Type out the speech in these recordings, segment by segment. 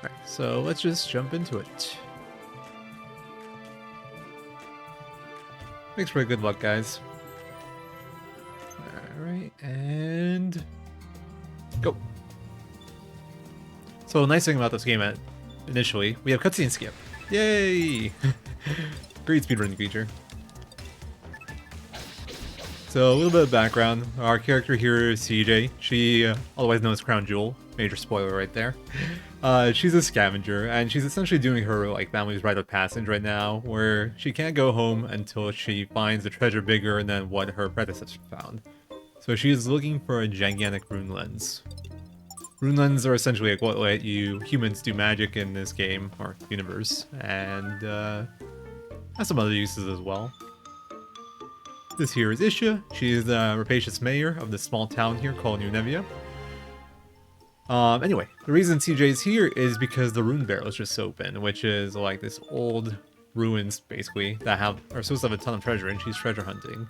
Alright, so let's just jump into it. Thanks for good luck, guys. Alright, and go. So the nice thing about this game initially, we have cutscene skip. Yay! Great speedrunning feature. So a little bit of background. Our character here is CJ. She, otherwise known as Crown Jewel. Major spoiler right there. She's a scavenger, and she's essentially doing her family's rite of passage right now, where she can't go home until she finds a treasure bigger than what her predecessor found. So she is looking for a gigantic rune lens. Rune lenses are essentially what let you humans do magic in this game, or universe, and has some other uses as well. This here is Isha. She is the rapacious mayor of this small town here called New Nevia. Anyway, the reason CJ is here is because the rune barrels just opened, which is like this old ruins, basically, that are supposed to have a ton of treasure, and she's treasure hunting.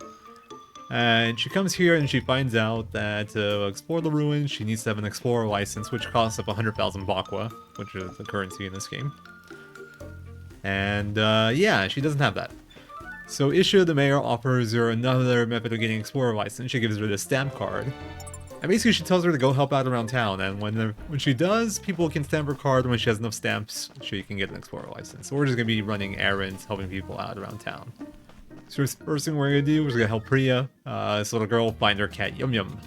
And she comes here and she finds out that to explore the ruins, she needs to have an explorer license, which costs up 100,000 bakwa, which is the currency in this game. And yeah, she doesn't have that. So Isha, the mayor, offers her another method of getting explorer license. She gives her the stamp card. And basically she tells her to go help out around town, and when she does, people can stamp her card. When she has enough stamps, she can get an explorer license. So we're just going to be running errands, helping people out around town. So first thing we're going to do is we're going to help Priya, this little girl, find her cat Yum Yum,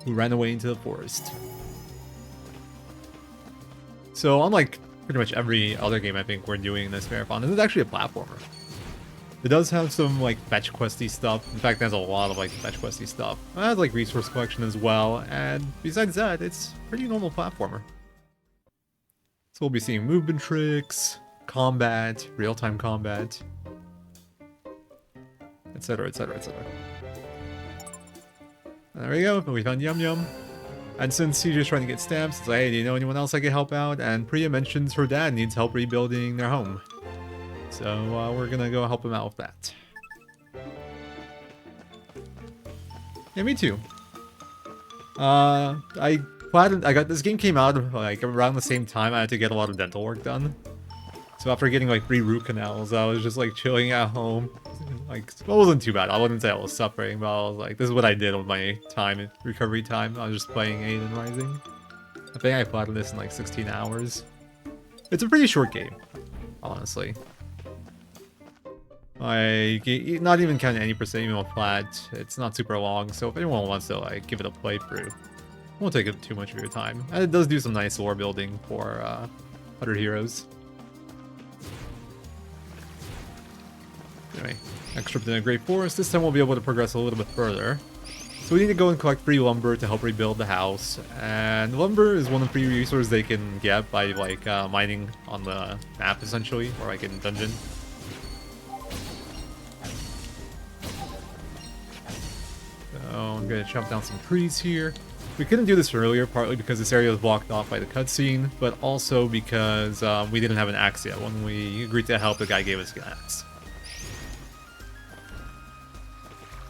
who ran away into the forest. So unlike pretty much every other game I think we're doing in this marathon, this is actually a platformer. It does have some fetch questy stuff. In fact, there's a lot of fetch questy stuff. It has resource collection as well, and besides that, it's a pretty normal platformer. So we'll be seeing movement tricks, combat, real-time combat, etc, etc, etc. There we go, we found Yum Yum. And since CJ's trying to get stamps, it's like, hey, do you know anyone else I can help out? And Priya mentions her dad needs help rebuilding their home. So we're gonna go help him out with that. Yeah, me too. I got this game came out around the same time I had to get a lot of dental work done. So after getting 3 root canals, I was just chilling at home. It wasn't too bad. I wouldn't say I was suffering, but I was this is what I did with my recovery time. I was just playing Eiyuden Rising. I think I played this in 16 hours. It's a pretty short game, honestly. Not even counting any percent even with flat, it's not super long, so if anyone wants to give it a playthrough, it won't take up too much of your time. And it does do some nice lore building for other heroes. Anyway, next trip to the Great Forest. This time we'll be able to progress a little bit further. So we need to go and collect free lumber to help rebuild the house, and lumber is one of the free resources they can get by mining on the map essentially, or in a dungeon. So I'm gonna chop down some trees here. We couldn't do this earlier, partly because this area was blocked off by the cutscene, but also because we didn't have an axe yet. When we agreed to help, the guy gave us an axe.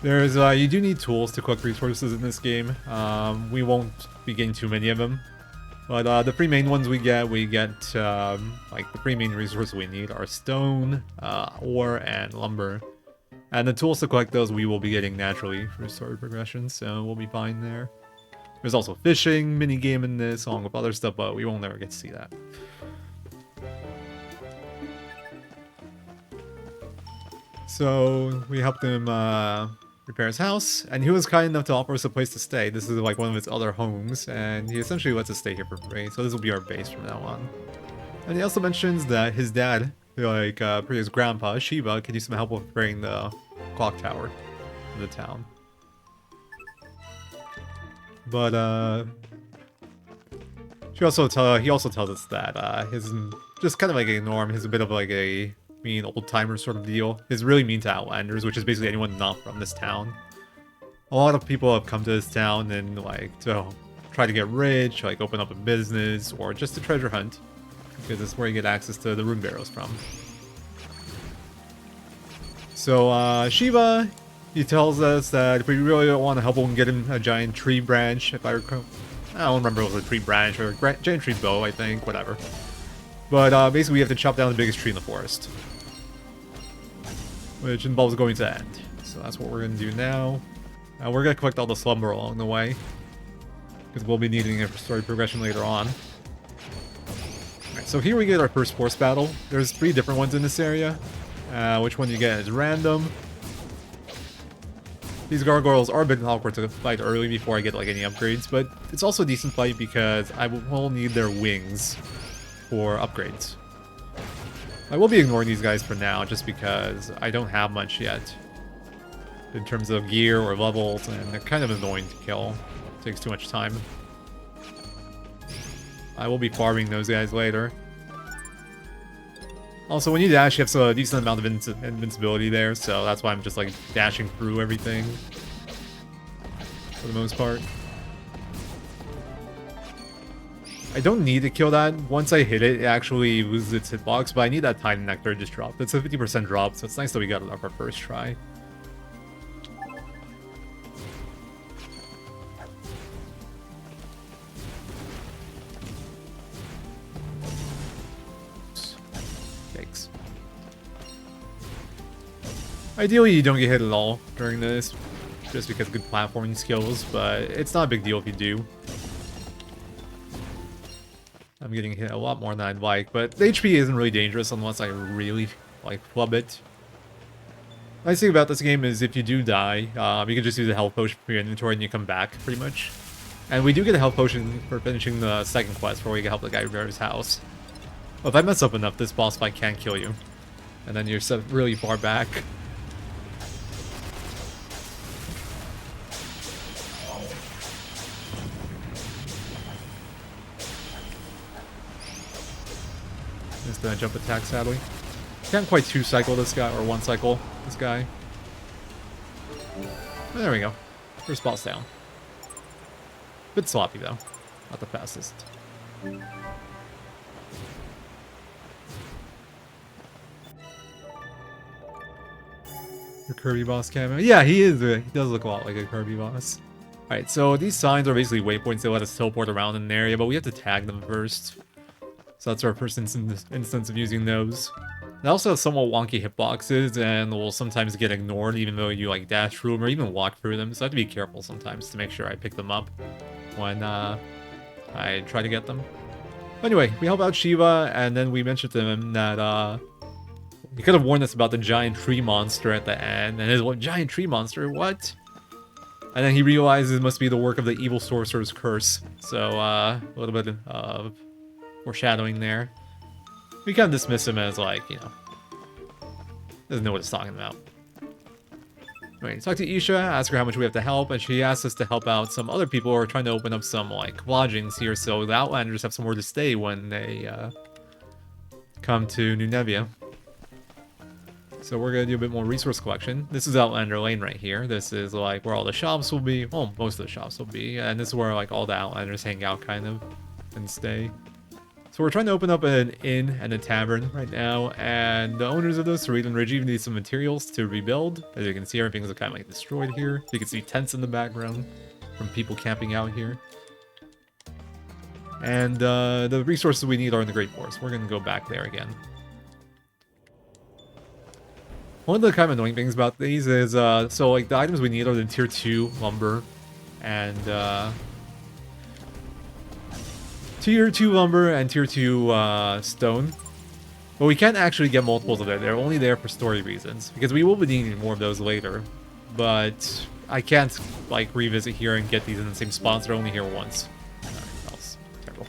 There's you do need tools to collect resources in this game. We won't be getting too many of them, but the 3 main ones we get the 3 main resources we need are stone, ore, and lumber. And the tools to collect those we will be getting naturally through story progression, so we'll be fine there. There's also fishing minigame in this, along with other stuff, but we won't ever get to see that. So we helped him repair his house, and he was kind enough to offer us a place to stay. This is one of his other homes, and he essentially lets us stay here for free, so this will be our base from now on. And he also mentions that his dad, Priya's grandpa, Shiva, could use some help with repairing the clock tower in the town. But he also tells us that his just kind of ignore him. He's a bit of a mean old-timer sort of deal. He's really mean to outlanders, which is basically anyone not from this town. A lot of people have come to this town and to try to get rich, open up a business, or just to treasure hunt, because it's where you get access to the rune barrels from. So Shiva, he tells us that if we really want to help him get him a giant tree branch, if I recall, I don't remember if it was a tree branch or a giant tree bow, I think, whatever. But basically we have to chop down the biggest tree in the forest, which involves going to the end. So that's what we're going to do now. We're going to collect all the slumber along the way, because we'll be needing it for story progression later on. Alright, so here we get our first force battle. There's 3 different ones in this area. Which one you get is random. These gargoyles are a bit awkward to fight early before I get like any upgrades, but it's also a decent fight because I will need their wings for upgrades. I will be ignoring these guys for now just because I don't have much yet in terms of gear or levels, and they're kind of annoying to kill. It takes too much time. I will be farming those guys later. Also, when you dash, you have a decent amount of invincibility there, so that's why I'm just like dashing through everything for the most part. I don't need to kill that. Once I hit it, it actually loses its hitbox, but I need that Titan Nectar just dropped. It's a 50% drop, so it's nice that we got it off our first try. Yikes. Ideally, you don't get hit at all during this, just because of good platforming skills, but it's not a big deal if you do. I'm getting hit a lot more than I'd like, but the HP isn't really dangerous unless I really, like, flub it. The nice thing about this game is if you do die, you can just use a health potion for your inventory and you come back, pretty much. And we do get a health potion for finishing the second quest where we can help the guy repair his house. Well, if I mess up enough, this boss fight can kill you. And then you're set really far back. Missed the jump attack, sadly. Can't quite 2-cycle this guy, or 1-cycle this guy. There we go. First boss down. Bit sloppy, though. Not the fastest. Your Kirby boss camo. Yeah, he is. He does look a lot like a Kirby boss. Alright, so these signs are basically waypoints that let us teleport around in an area, but we have to tag them first. So that's our first instance of using those. They also have somewhat wonky hitboxes, and will sometimes get ignored even though you like dash through them or even walk through them. So I have to be careful sometimes to make sure I pick them up when I try to get them. Anyway, we help out Shiva, and then we mentioned to him that he could have warned us about the giant tree monster at the end. And his what, giant tree monster? What? And then he realizes it must be the work of the evil sorcerer's curse. So a little bit of foreshadowing there. We kind of dismiss him as like, you know, doesn't know what he's talking about. Anyway, talk to Isha, ask her how much we have to help, and she asks us to help out some other people who are trying to open up some like lodgings here, so the Outlanders have somewhere to stay when they come to New Nevia. So we're gonna do a bit more resource collection. This is Outlander Lane right here. This is like where all the shops will be. Well, most of the shops will be, and this is where like all the Outlanders hang out, kind of, and stay. So we're trying to open up an inn and a tavern right now, and the owners of those, Reed and Reggie, need some materials to rebuild. As you can see, everything's kind of like destroyed here. You can see tents in the background from people camping out here. And the resources we need are in the Great Forest. We're going to go back there again. One of the kind of annoying things about these is, so like the items we need are the tier 2 lumber and tier 2 lumber and tier 2 stone. But we can't actually get multiples of it. They're only there for story reasons, because we will be needing more of those later. But I can't like revisit here and get these in the same spots. They're only here once. That was terrible.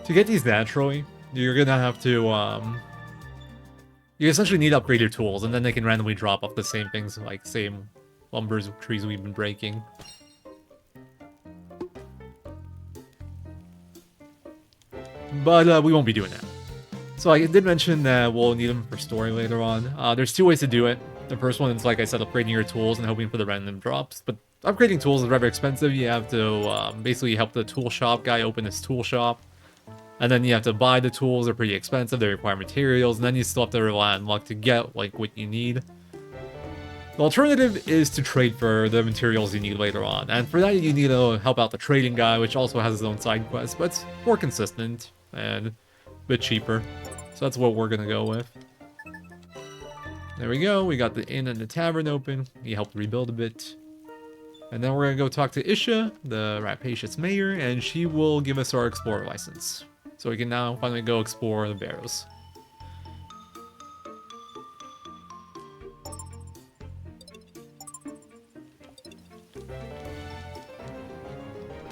To get these naturally, you're gonna have to you essentially need to upgrade your tools, and then they can randomly drop off the same things, like same lumbers trees we've been breaking. But we won't be doing that. So I did mention that we'll need them for story later on. There's 2 ways to do it. The first one is, like I said, upgrading your tools and hoping for the random drops. But upgrading tools is rather expensive. You have to basically help the tool shop guy open his tool shop. And then you have to buy the tools. They're pretty expensive. They require materials. And then you still have to rely on luck to get like what you need. The alternative is to trade for the materials you need later on, and for that you need to help out the trading guy, which also has his own side quest, but it's more consistent and a bit cheaper. So that's what we're gonna go with. There we go, we got the inn and the tavern open. He helped rebuild a bit. And then we're gonna go talk to Isha, the rapacious mayor, and she will give us our explorer license. So we can now finally go explore the barrows.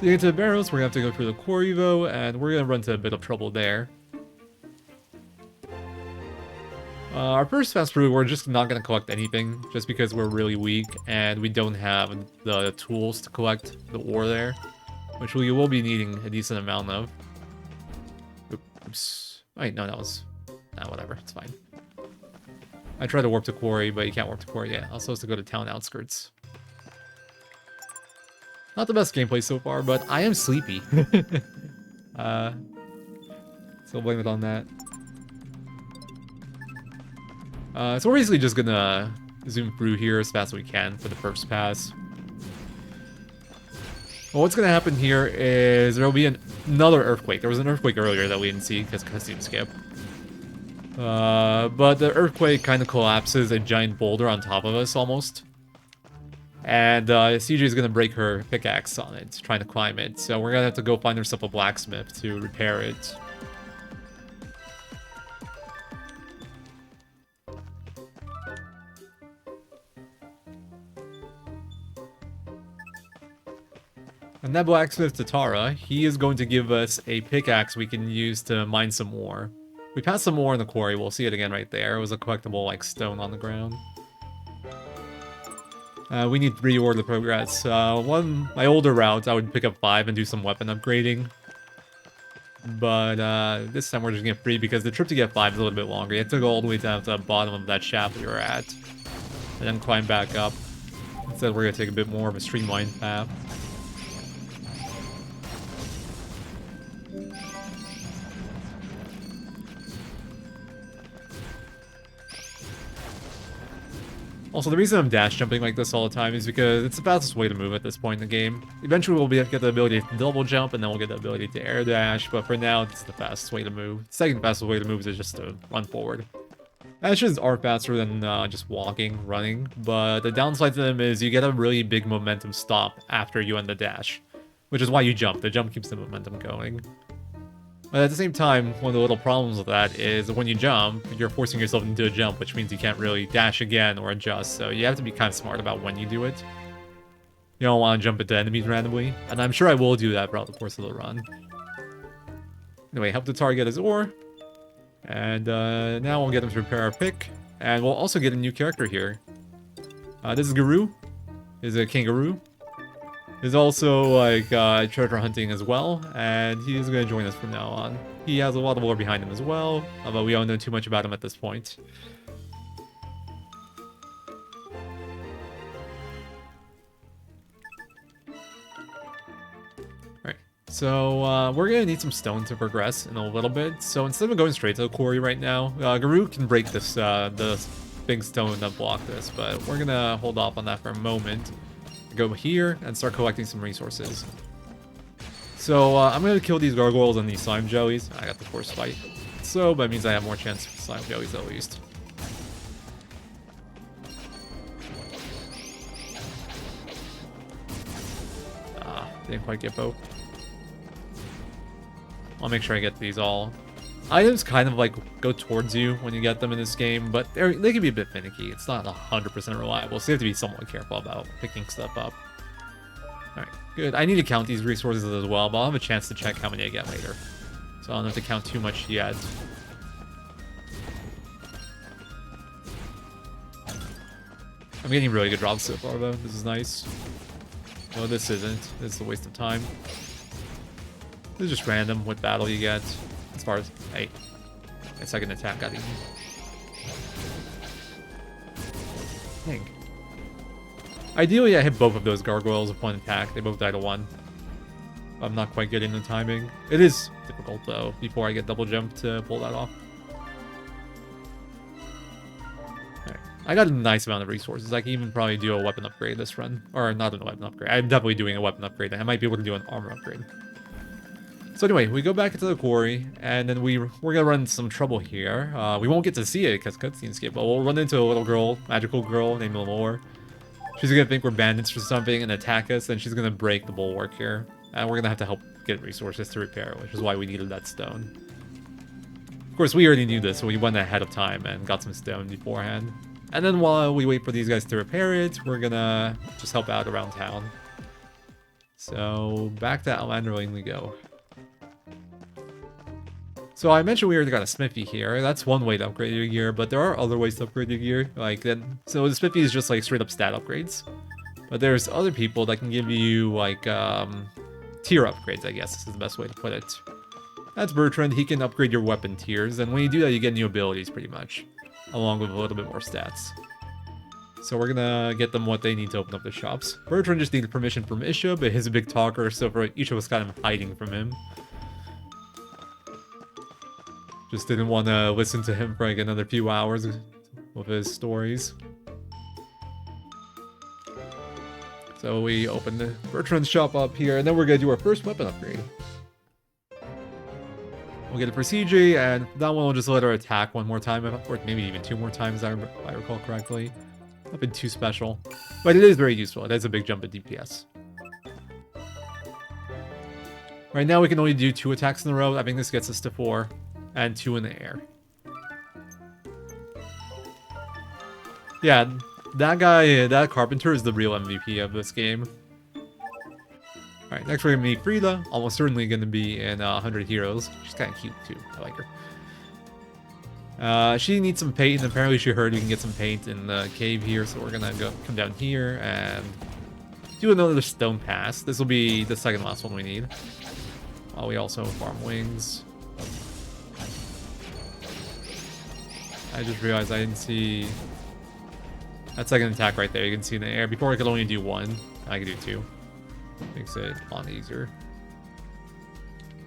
To get to the barrows, we're gonna have to go through the quarry though, and we're gonna run into a bit of trouble there. Our first pass through, we're just not gonna collect anything, just because we're really weak and we don't have the tools to collect the ore there, which we will be needing a decent amount of. Oops. Wait, no, that was... Nah, whatever, it's fine. I tried to warp to quarry, but you can't warp to quarry yet. I was supposed to go to town outskirts. Not the best gameplay so far, but I am sleepy. So blame it on that. So we're basically just gonna zoom through here as fast as we can for the first pass. Well, what's gonna happen here is there'll be another earthquake. There was an earthquake earlier that we didn't see because cutscene skip. But the earthquake kind of collapses a giant boulder on top of us almost. And CJ is gonna break her pickaxe on it, trying to climb it. So we're gonna have to go find ourselves a blacksmith to repair it. And that blacksmith, Tatara, he is going to give us a pickaxe we can use to mine some ore. We passed some ore in the quarry, we'll see it again right there. It was a collectible, like, stone on the ground. We need 3 ore to progress. My older route, I would pick up 5 and do some weapon upgrading. But this time we're just gonna get 3 because the trip to get 5 is a little bit longer. You have to go all the way down to the bottom of that shaft we were at. And then climb back up. Instead, we're gonna take a bit more of a streamlined path. Also, the reason I'm dash jumping like this all the time is because it's the fastest way to move at this point in the game. Eventually we'll get the ability to double jump, and then we'll get the ability to air dash, but for now, it's the fastest way to move. The second fastest way to move is just to run forward. Dashes are faster than just walking, running, but the downside to them is you get a really big momentum stop after you end the dash, which is why you jump. The jump keeps the momentum going. But at the same time, one of the little problems with that is when you jump, you're forcing yourself into a jump, which means you can't really dash again or adjust, so you have to be kind of smart about when you do it. You don't want to jump into enemies randomly, and I'm sure I will do that throughout the course of the run. Anyway, help the target his ore, and now we'll get him to repair our pick, and we'll also get a new character here. This is Guru. This is a kangaroo. He's also, like, treasure hunting as well, and he's going to join us from now on. He has a lot of lore behind him as well, although we don't know too much about him at this point. Alright, so we're going to need some stone to progress in a little bit, so instead of going straight to the quarry right now, Guru can break this, the big stone that blocked this, but we're going to hold off on that for a moment. Go here and start collecting some resources. So I'm gonna kill these gargoyles and these slime jellies. I got the force fight, so that means I have more chance for slime jellies at least. Didn't quite get both. I'll make sure I get these all. Items kind of like go towards you when you get them in this game, but they can be a bit finicky. It's not 100% reliable, so you have to be somewhat careful about picking stuff up. Alright, good. I need to count these resources as well, but I'll have a chance to check how many I get later. So I don't have to count too much yet. I'm getting really good drops so far though. This is nice. No, this isn't. This is a waste of time. This is just random what battle you get. As far as, hey, my second attack got eaten. Dang. Ideally, I hit both of those gargoyles with one attack. They both died to 1. I'm not quite getting the timing. It is difficult, though, before I get double jump to pull that off. Alright. I got a nice amount of resources. I can even probably do a weapon upgrade this run. Or not a weapon upgrade. I'm definitely doing a weapon upgrade. I might be able to do an armor upgrade. So anyway, we go back into the quarry, and then we're gonna run into some trouble here. We won't get to see it because cutscenes skip, but we'll run into a little girl, magical girl named Lenore. She's gonna think we're bandits or something and attack us, and she's gonna break the bulwark here. And we're gonna have to help get resources to repair it, which is why we needed that stone. Of course, we already knew this, so we went ahead of time and got some stone beforehand. And then while we wait for these guys to repair it, we're gonna just help out around town. So, back to Outlander Lane we go. So I mentioned we already got a smithy here. That's one way to upgrade your gear, but there are other ways to upgrade your gear. Like then, so the smithy is just like straight up stat upgrades. But there's other people that can give you like tier upgrades, I guess is the best way to put it. That's Bertrand. He can upgrade your weapon tiers, and when you do that, you get new abilities pretty much, along with a little bit more stats. So we're gonna get them what they need to open up the shops. Bertrand just needed permission from Isha, but he's a big talker, so for each of us kind of hiding from him. Just didn't want to listen to him for like another few hours with his stories. So we open the Bertrand's shop up here, and then we're gonna do our first weapon upgrade. We'll get it for CJ, and that one will just let her attack one more time, or maybe even 2 more times, if I recall correctly. Nothing too special, but it is very useful. It has a big jump in DPS. Right now we can only do 2 attacks in a row. I think this gets us to 4, and 2 in the air. Yeah, that guy, that Carpenter is the real MVP of this game. Alright, next we're gonna meet Frida. Almost certainly gonna be in 100 Heroes. She's kind of cute too. I like her. She needs some paint, and apparently she heard you can get some paint in the cave here, so we're gonna come down here and do another stone pass. This will be the second last one we need. We also farm wings. I just realized I didn't see that second attack right there. You can see in the air. Before I could only do 1. I could do 2. Makes it a lot easier.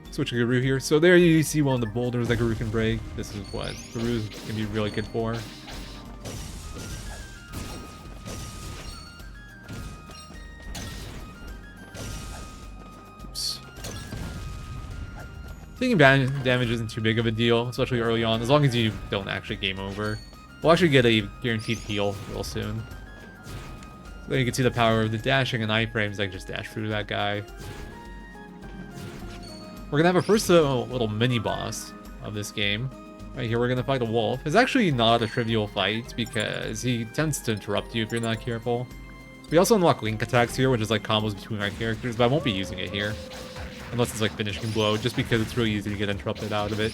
Switch to Guru here. So there you see one of the boulders that Guru can break. This is what Guru can be really good for. Oops. Taking damage isn't too big of a deal, especially early on, as long as you don't actually game over. We'll actually get a guaranteed heal real soon. So you can see the power of the dashing and iframes. I can just dash through that guy. We're gonna have our first little mini boss of this game. Right here, we're gonna fight a wolf. It's actually not a trivial fight because he tends to interrupt you if you're not careful. We also unlock link attacks here, which is like combos between our characters, but I won't be using it here. Unless it's like finishing blow, just because it's really easy to get interrupted out of it.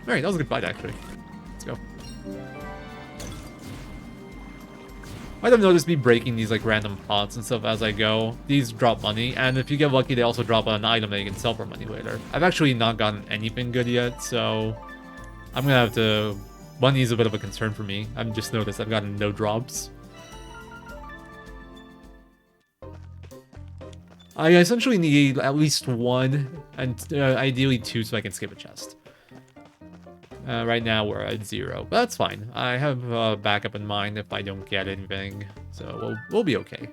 Alright, that was a good fight actually. Let's go. Might have noticed me breaking these like random pots and stuff as I go. These drop money, and if you get lucky, they also drop an item that you can sell for money later. I've actually not gotten anything good yet, so I'm gonna have to... Money is a bit of a concern for me. I've just noticed I've gotten no drops. I essentially need at least 1, and ideally 2 so I can skip a chest. Right now we're at 0, but that's fine. I have a backup in mind if I don't get anything, so we'll be okay.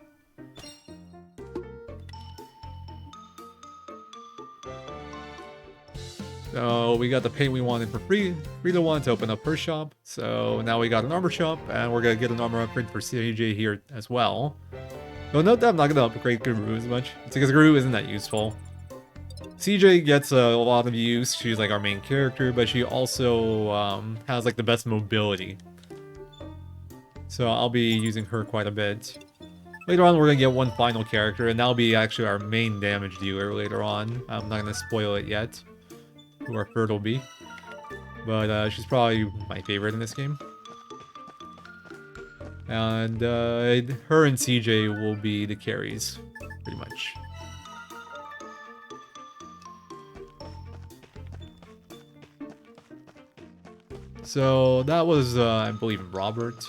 So we got the paint we wanted for Frida wanted to open up her shop. So now we got an armor shop, and we're gonna get an armor upgrade for CJ here as well. You'll note that I'm not gonna upgrade Guru as much. It's because Guru isn't that useful. CJ gets a lot of use. She's like our main character, but she also has like the best mobility. So I'll be using her quite a bit. Later on, we're gonna get one final character, and that'll be actually our main damage dealer later on. I'm not gonna spoil it yet, who our third will be. But she's probably my favorite in this game. And her and CJ will be the carries, pretty much. So that was, I believe, Robert.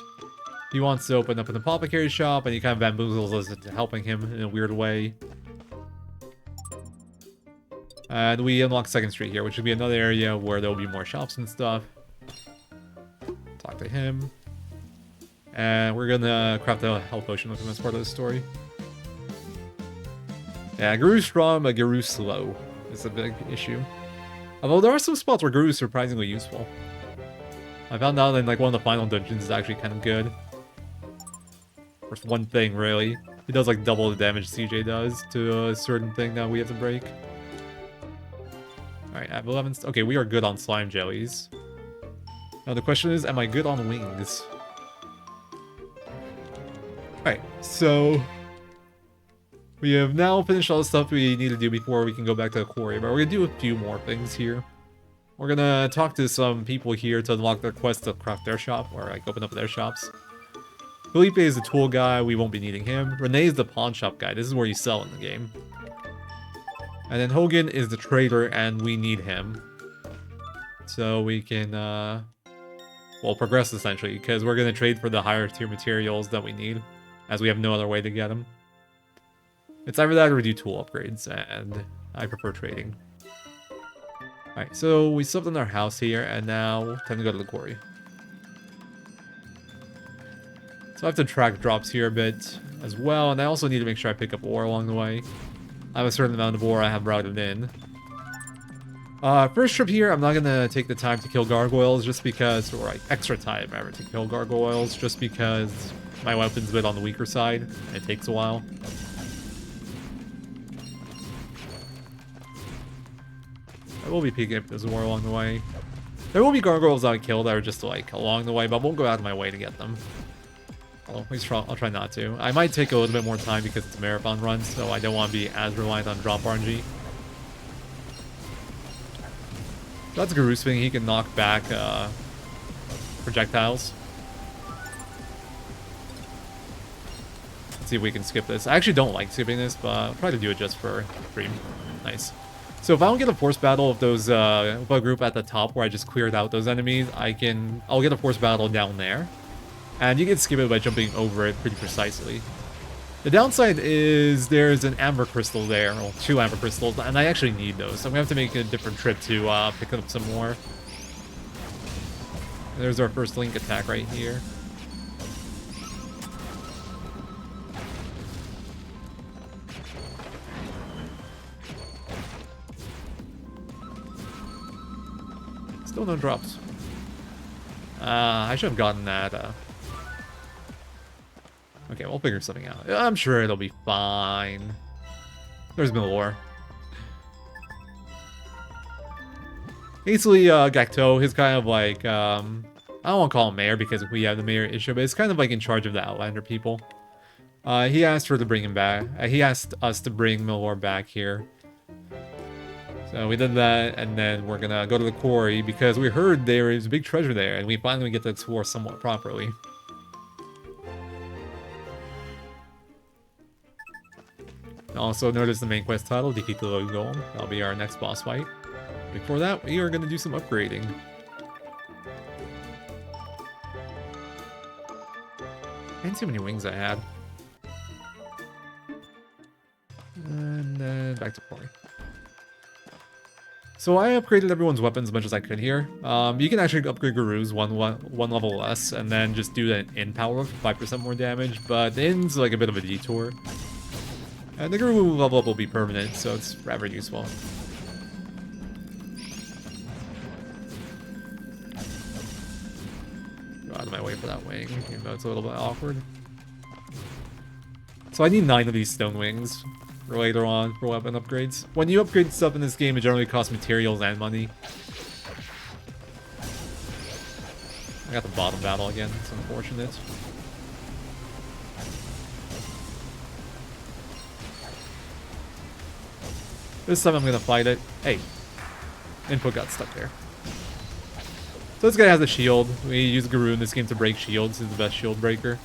He wants to open up an apothecary shop, and he kind of bamboozles us into helping him in a weird way. And we unlock 2nd Street here, which would be another area where there will be more shops and stuff. Talk to him. And we're gonna craft a health potion with him as part of the story. Yeah, Garu's strong, but Garu's slow. It's a big issue. Although there are some spots where Garu's surprisingly useful. I found out in like one of the final dungeons is actually kind of good. For one thing, really. It does like double the damage CJ does to a certain thing that we have to break. Alright, I have 11. Okay, we are good on slime jellies. Now the question is, am I good on wings? Alright, so we have now finished all the stuff we need to do before we can go back to the quarry, but we're gonna do a few more things here. We're gonna talk to some people here to unlock their quest to craft their shop, or like open up their shops. Felipe is the tool guy, we won't be needing him. Renee is the pawn shop guy, this is where you sell in the game. And then Hogan is the trader, and we need him. So we can, well, progress essentially, because we're gonna trade for the higher tier materials that we need, as we have no other way to get them. It's either that or we do tool upgrades, and I prefer trading. Alright, so we slept in our house here, and now time to go to the quarry. So I have to track drops here a bit as well, and I also need to make sure I pick up ore along the way. I have a certain amount of ore I have routed in. First trip here, I'm not gonna take the time to kill gargoyles just because, or like extra time ever to kill gargoyles, just because my weapon's a bit on the weaker side, and it takes a while. I will be picking up this ore along the way. There will be gargoyles I kill that are just like along the way, but I won't go out of my way to get them. I'll try not to. I might take a little bit more time because it's a marathon run, so I don't want to be as reliant on drop RNG. That's Garu's thing. He can knock back projectiles. Let's see if we can skip this. I actually don't like skipping this, but I'll try to do it just for stream. Nice. So if I don't get a force battle of those with a group at the top where I just cleared out those enemies, I'll get a force battle down there. And you can skip it by jumping over it pretty precisely. The downside is there's an amber crystal there, well, 2 amber crystals, and I actually need those. So I'm going to have to make a different trip to pick up some more. And there's our first link attack right here. Still no drops. I should have gotten that. Okay, we'll figure something out. I'm sure it'll be fine. There's Milor. Basically, Gacto, he's kind of like, I don't want to call him mayor because we have the mayor issue, but it's kind of like in charge of the Outlander people. He asked her to bring him back. He asked us to bring Milor back here. So we did that, and then we're gonna go to the quarry because we heard there is a big treasure there, and we finally get to explore somewhat properly. Also, notice the main quest title, Defeat the Low Golem. That'll be our next boss fight. Before that, we are gonna do some upgrading. I didn't see how many wings I had. And then back to quarry. So I upgraded everyone's weapons as much as I could here. You can actually upgrade Garu's one level less, and then just do that in power for 5% more damage, but the in's like a bit of a detour. And the Guru level up will be permanent, so it's forever useful. Go out of my way for that wing, even though it's a little bit awkward. So I need 9 of these stone wings for later on for weapon upgrades. When you upgrade stuff in this game, it generally costs materials and money. I got the bottom battle again, it's unfortunate. This time I'm gonna fight it. Hey, input got stuck there. So this guy has a shield. We use Garu in this game to break shields. He's the best shield breaker.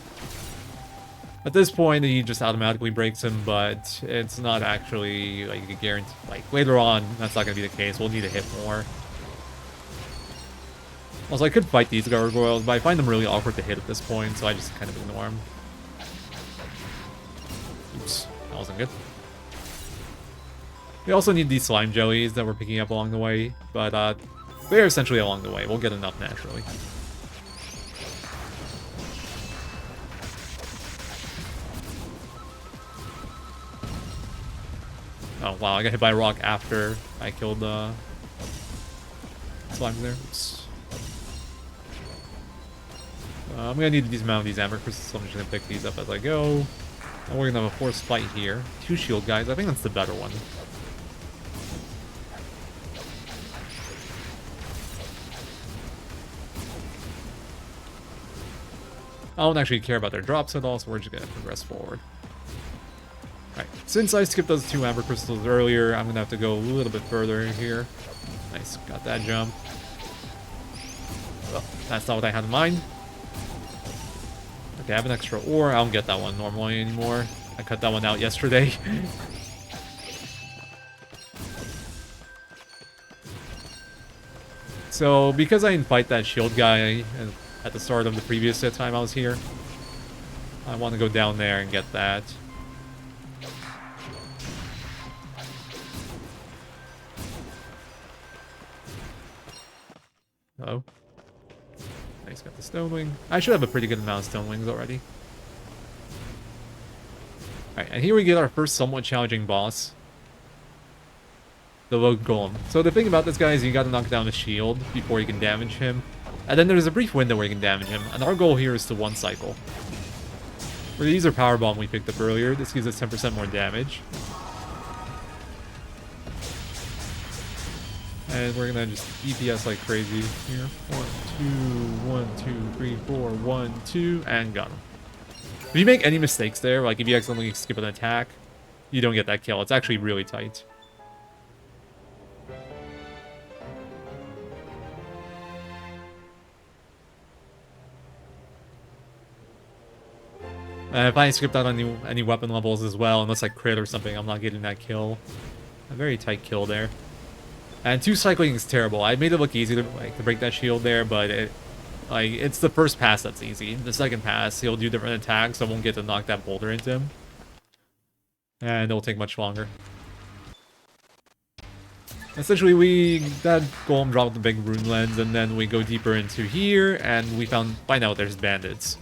At this point, he just automatically breaks him, but it's not actually like a guarantee. Like later on, that's not gonna be the case. We'll need to hit more. Also, I could fight these gargoyles, but I find them really awkward to hit at this point, so I just kind of ignore them. Oops, that wasn't good. We also need these slime jellies that we're picking up along the way, but they're essentially along the way. We'll get enough naturally. Oh wow, I got hit by a rock after I killed the slimes there. Oops. I'm gonna need a decent amount of these amber crystals, so I'm just gonna pick these up as I go. And we're gonna have a force fight here. 2 shield guys, I think that's the better one. I don't actually care about their drops at all, so we're just gonna progress forward. Alright, since I skipped those 2 amber crystals earlier, I'm gonna have to go a little bit further here. Nice, got that jump. Well, that's not what I had in mind. Okay, I have an extra ore. I don't get that one normally anymore. I cut that one out yesterday. So, because I didn't fight that shield guy at the start of the previous time I was here, I want to go down there and get that. Uh-oh. Nice, got the stone wing. I should have a pretty good amount of stone wings already. Alright, and here we get our first somewhat challenging boss. The Rogue Golem. So the thing about this guy is you gotta knock down the shield before you can damage him. And then there's a brief window where you can damage him. And our goal here is to 1 cycle. We're gonna use our power bomb we picked up earlier. This gives us 10% more damage. And we're gonna just DPS like crazy here. 1, 2, 1, 2, 3, 4, 1, 2, and got him. If you make any mistakes there, like if you accidentally skip an attack, you don't get that kill. It's actually really tight. And if I skipped out on any weapon levels as well, unless I crit or something, I'm not getting that kill. A very tight kill there. And 2 cycling is terrible. I made it look easy to break that shield there, but it's the first pass that's easy. The second pass, he'll do different attacks, so I won't get to knock that boulder into him. And it'll take much longer. Essentially, that golem dropped the big rune lens, and then we go deeper into here, and we find out there's bandits.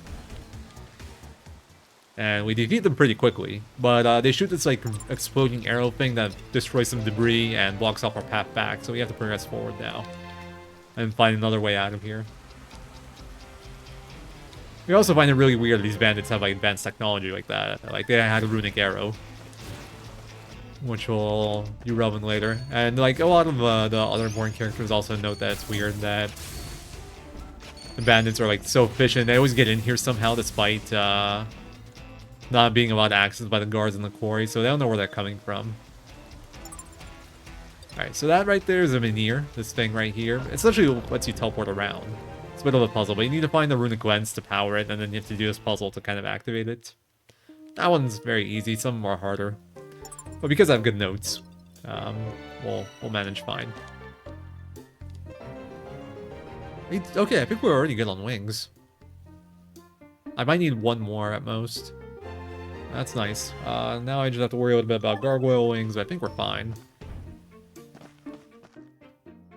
And we defeat them pretty quickly, but they shoot this like exploding arrow thing that destroys some debris and blocks off our path back, so we have to progress forward now and find another way out of here. We also find it really weird these bandits have like advanced technology like that. Like they had a runic arrow, which will be relevant later. And like a lot of the other important characters also note that it's weird that the bandits are like so efficient. They always get in here somehow despite not being allowed access by the guards in the quarry, so they don't know where they're coming from. Alright, so that right there is a Menhir, this thing right here. It essentially lets you teleport around. It's a bit of a puzzle, but you need to find the runic lens to power it, and then you have to do this puzzle to kind of activate it. That one's very easy, some of them are harder. But because I have good notes, we'll manage fine. Okay, I think we're already good on wings. I might need 1 more at most. That's nice. Now I just have to worry a little bit about gargoyle wings, but I think we're fine.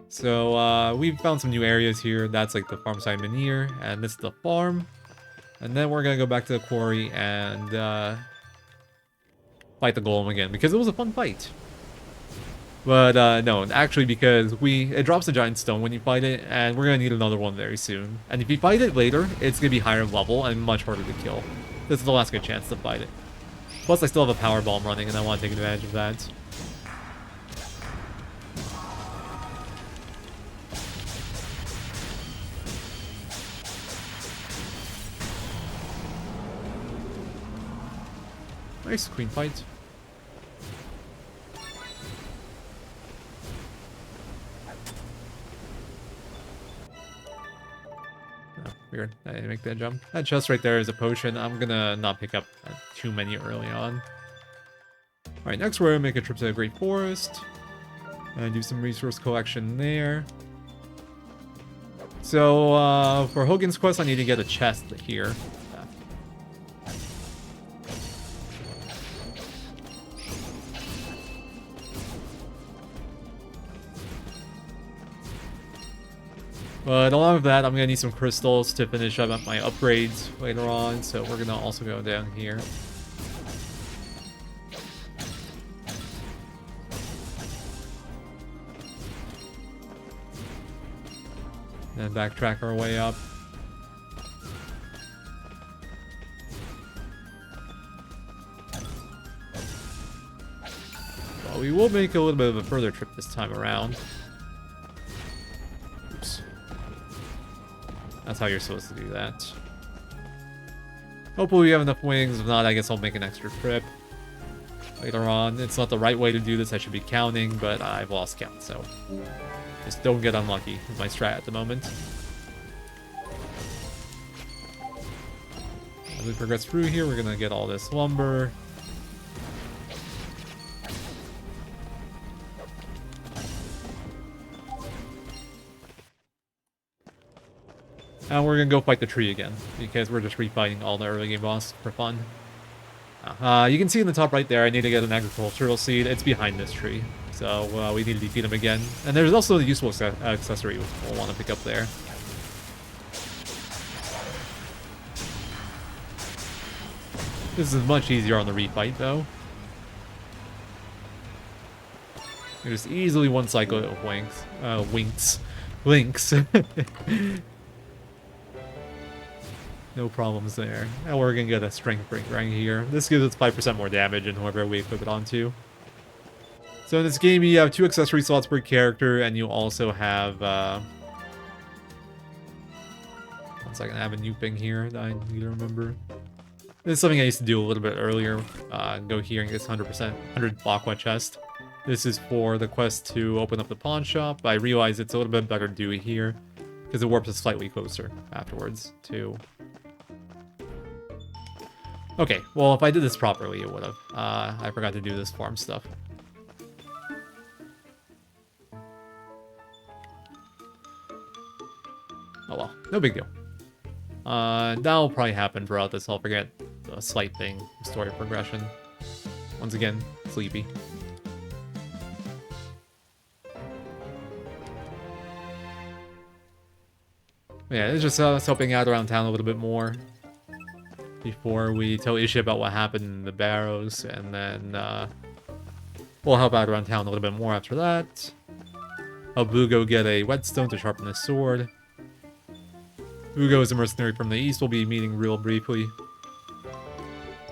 So, we've found some new areas here. That's like the farm side Menhir, and this is the farm. And then we're gonna go back to the quarry and fight the golem again, because it was a fun fight. But no, actually because it drops a giant stone when you fight it, and we're gonna need another one very soon. And if you fight it later, it's gonna be higher level and much harder to kill. This is the last good chance to fight it. Plus, I still have a power bomb running, and I want to take advantage of that. Nice queen fight. Weird. I didn't make that jump. That chest right there is a potion. I'm gonna not pick up too many early on. Alright, next we're gonna make a trip to the Great Forest. And do some resource collection there. So, for Hogan's Quest, I need to get a chest here. But along with that, I'm gonna need some crystals to finish up my upgrades later on, so we're gonna also go down here. And backtrack our way up. Well, we will make a little bit of a further trip this time around. Oops. That's how you're supposed to do that. Hopefully we have enough wings. If not, I guess I'll make an extra trip later on. It's not the right way to do this. I should be counting, but I've lost count, so just don't get unlucky with my strat at the moment. As we progress through here, we're gonna get all this lumber. And we're gonna go fight the tree again, because we're just refighting all the early game boss for fun. You can see in the top right there, I need to get an agricultural seed. It's behind this tree, so we need to defeat him again. And there's also the useful accessory we'll want to pick up there. This is much easier on the refight, though. There's easily one cycle of links. No problems there. And we're gonna get a strength break right here. This gives us 5% more damage in whoever we equip it onto. So in this game, you have 2 accessory slots per character, and you also have... 1 second, I have a new thing here that I need to remember. This is something I used to do a little bit earlier. Go here and get this 100 Aqua chest. This is for the quest to open up the pawn shop. I realize it's a little bit better to do it here, because it warps us slightly closer afterwards, too. Okay, well, if I did this properly, it would have. I forgot to do this farm stuff. Oh well, no big deal. That'll probably happen throughout this. I'll forget the slight thing, story progression. Once again, sleepy. Yeah, it's just us helping out around town a little bit more before we tell Ishi about what happened in the barrows, and then we'll help out around town a little bit more after that. Help Bugo get a whetstone to sharpen his sword. Bugo is a mercenary from the east. We'll be meeting real briefly.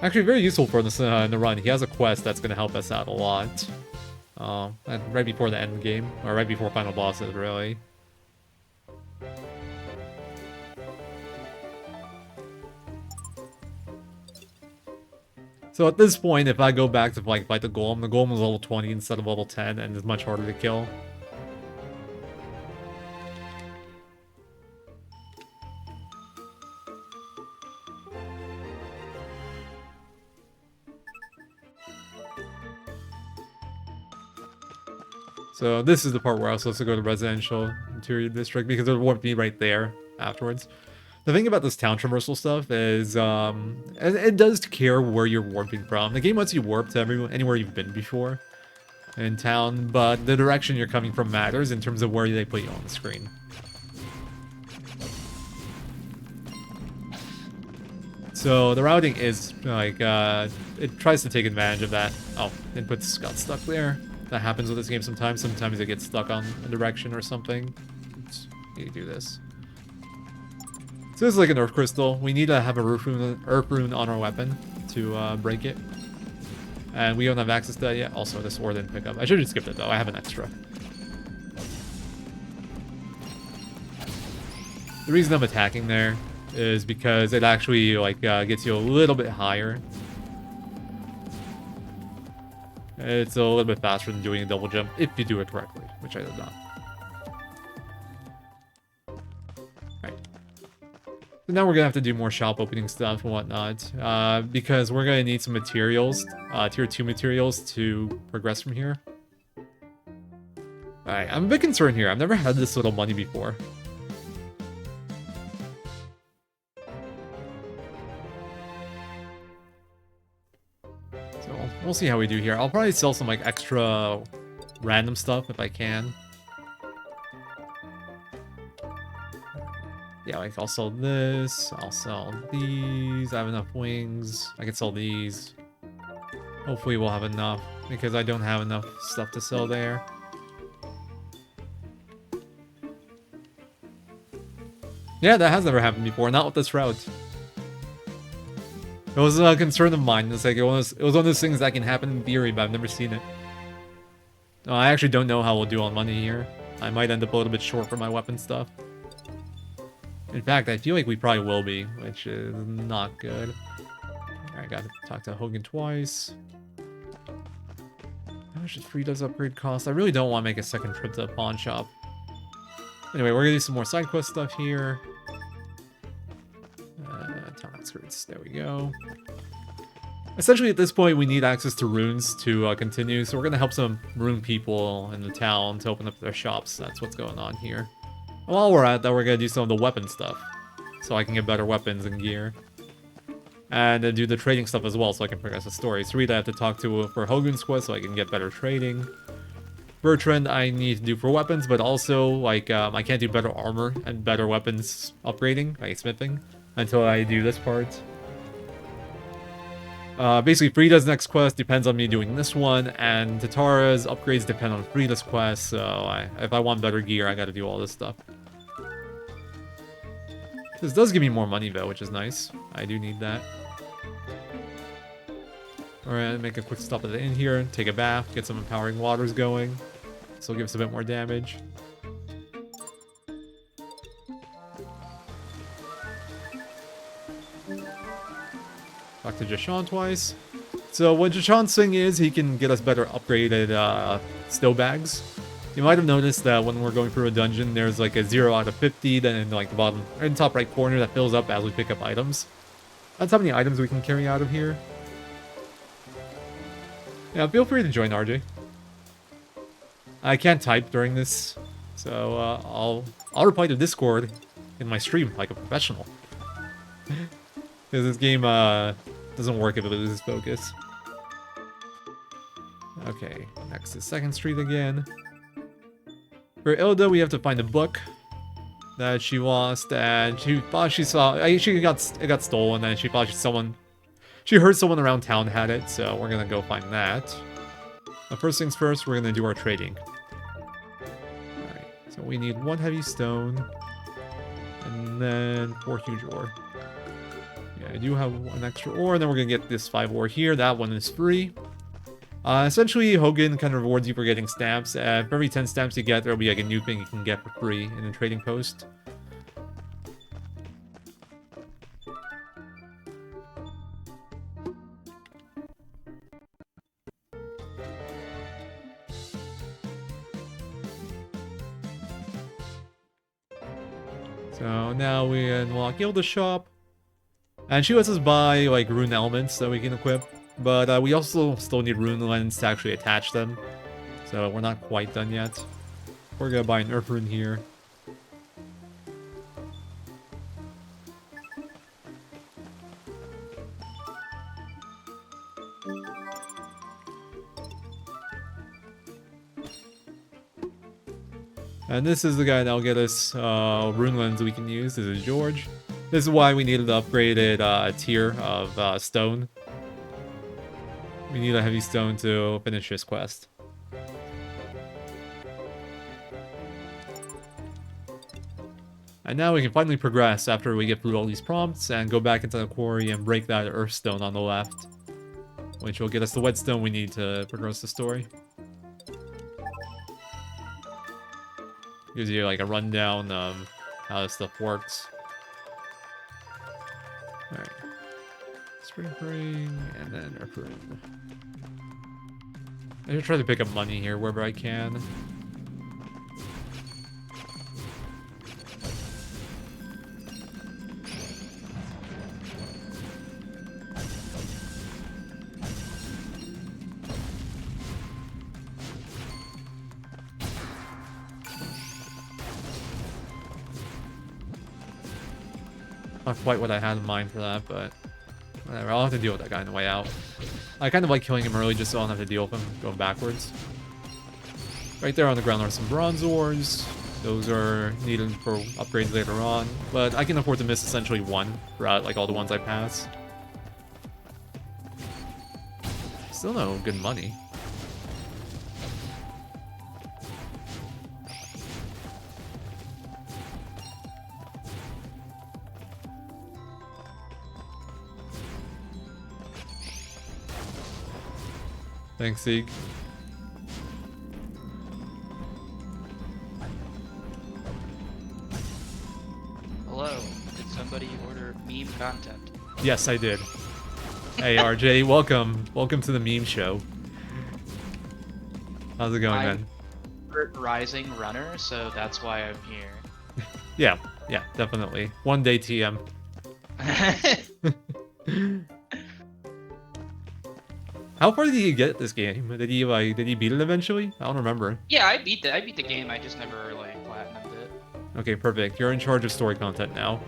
Actually, very useful for this in the run. He has a quest that's going to help us out a lot. Right before the end game, or right before final bosses, really. So at this point, if I go back to like fight the golem is level 20 instead of level 10 and is much harder to kill. So this is the part where I was supposed to go to residential interior district because there won't be right there afterwards. The thing about this town traversal stuff is, it does care where you're warping from. The game lets you warp to anywhere you've been before in town, but the direction you're coming from matters in terms of where they put you on the screen. So the routing is, like, it tries to take advantage of that. Oh, inputs got stuck there. That happens with this game sometimes. Sometimes it gets stuck on a direction or something. Oops, need to do this. So this is like an earth crystal. We need to have a earth rune on our weapon to break it. And we don't have access to that yet. Also, this ore didn't pick up. I should have skipped it though. I have an extra. The reason I'm attacking there is because it actually like gets you a little bit higher. It's a little bit faster than doing a double jump if you do it correctly, which I did not. Right. So now we're gonna have to do more shop opening stuff and whatnot, because we're gonna need some materials, tier 2 materials to progress from here. Alright, I'm a bit concerned here. I've never had this little money before. We'll see how we do here. I'll probably sell some like extra random stuff if I can. Yeah, like I'll sell this. I'll sell these. I have enough wings. I can sell these. Hopefully we'll have enough because I don't have enough stuff to sell there. Yeah, that has never happened before. Not with this route. It was a concern of mine. It's like it was one of those things that can happen in theory, but I've never seen it. No, I actually don't know how we'll do on money here. I might end up a little bit short for my weapon stuff. In fact, I feel like we probably will be, which is not good. I gotta talk to Hogan twice. How much does Frida's upgrade cost? I really don't want to make a second trip to the pawn shop. Anyway, we're gonna do some more side quest stuff here. Town outskirts, there we go. Essentially, at this point, we need access to runes to continue, so we're gonna help some rune people in the town to open up their shops. That's what's going on here. And while we're at that, we're gonna do some of the weapon stuff, so I can get better weapons and gear. And do the trading stuff as well, so I can progress the story. Sarita I have to talk to for Hogan's quest, so I can get better trading. Bertrand I need to do for weapons, but also, like, I can't do better armor and better weapons upgrading, like smithing, until I do this part. Basically, Frida's next quest depends on me doing this one, and Tatara's upgrades depend on Frida's quest, so if I want better gear, I gotta do all this stuff. This does give me more money, though, which is nice. I do need that. Alright, make a quick stop at the inn here, take a bath, get some empowering waters going. This will give us a bit more damage. Talk to Jashan twice. So what Jashan's thing is, he can get us better upgraded stow bags. You might have noticed that when we're going through a dungeon, there's like a 0 out of 50, then in like the bottom, or in the top right corner that fills up as we pick up items. That's how many items we can carry out of here. Yeah, feel free to join, RJ. I can't type during this, so I'll reply to Discord in my stream like a professional. Because this game doesn't work if it loses focus. Okay, next is 2nd Street again. For Ilda, we have to find a book that she lost, and she thought she saw. It got stolen, and she thought she heard someone around town had it. So we're gonna go find that. But first things first, we're gonna do our trading. All right. So we need 1 heavy stone, and then 4 huge ore. Yeah, I do have 1 extra ore, and then we're gonna get this 5 ore here. That one is free. Essentially, Hogan kind of rewards you for getting stamps. For every 10 stamps you get, there'll be like a new thing you can get for free in the trading post. So now we unlock Gilda's shop. And she lets us buy like rune elements that we can equip. But we also still need rune lens to actually attach them. So we're not quite done yet. We're gonna buy an earth rune here. And this is the guy that'll get us rune lens we can use. This is George. This is why we needed the upgraded tier of stone. We need a heavy stone to finish this quest. And now we can finally progress after we get through all these prompts and go back into the quarry and break that earth stone on the left, which will get us the whetstone we need to progress the story. Gives you like a rundown of how this stuff works. Alright. Spring Ring, and then Earth Rune. I'm gonna try to pick up money here wherever I can. Not quite what I had in mind for that, but whatever. I'll have to deal with that guy on the way out. I kind of like killing him early just so I don't have to deal with him going backwards. Right there on the ground are some bronze ores. Those are needed for upgrades later on, but I can afford to miss essentially one throughout like all the ones I pass. Still no good money. Thanks, Sieg. Hello, did somebody order meme content? Yes, I did. Hey, RJ, welcome. Welcome to the meme show. How's it going, man? I'm rising runner, so that's why I'm here. Yeah, definitely. One day TM. How far did he get this game? Did he beat it eventually? I don't remember. Yeah, I beat the game. I just never like platinumed it. Okay, perfect. You're in charge of story content now.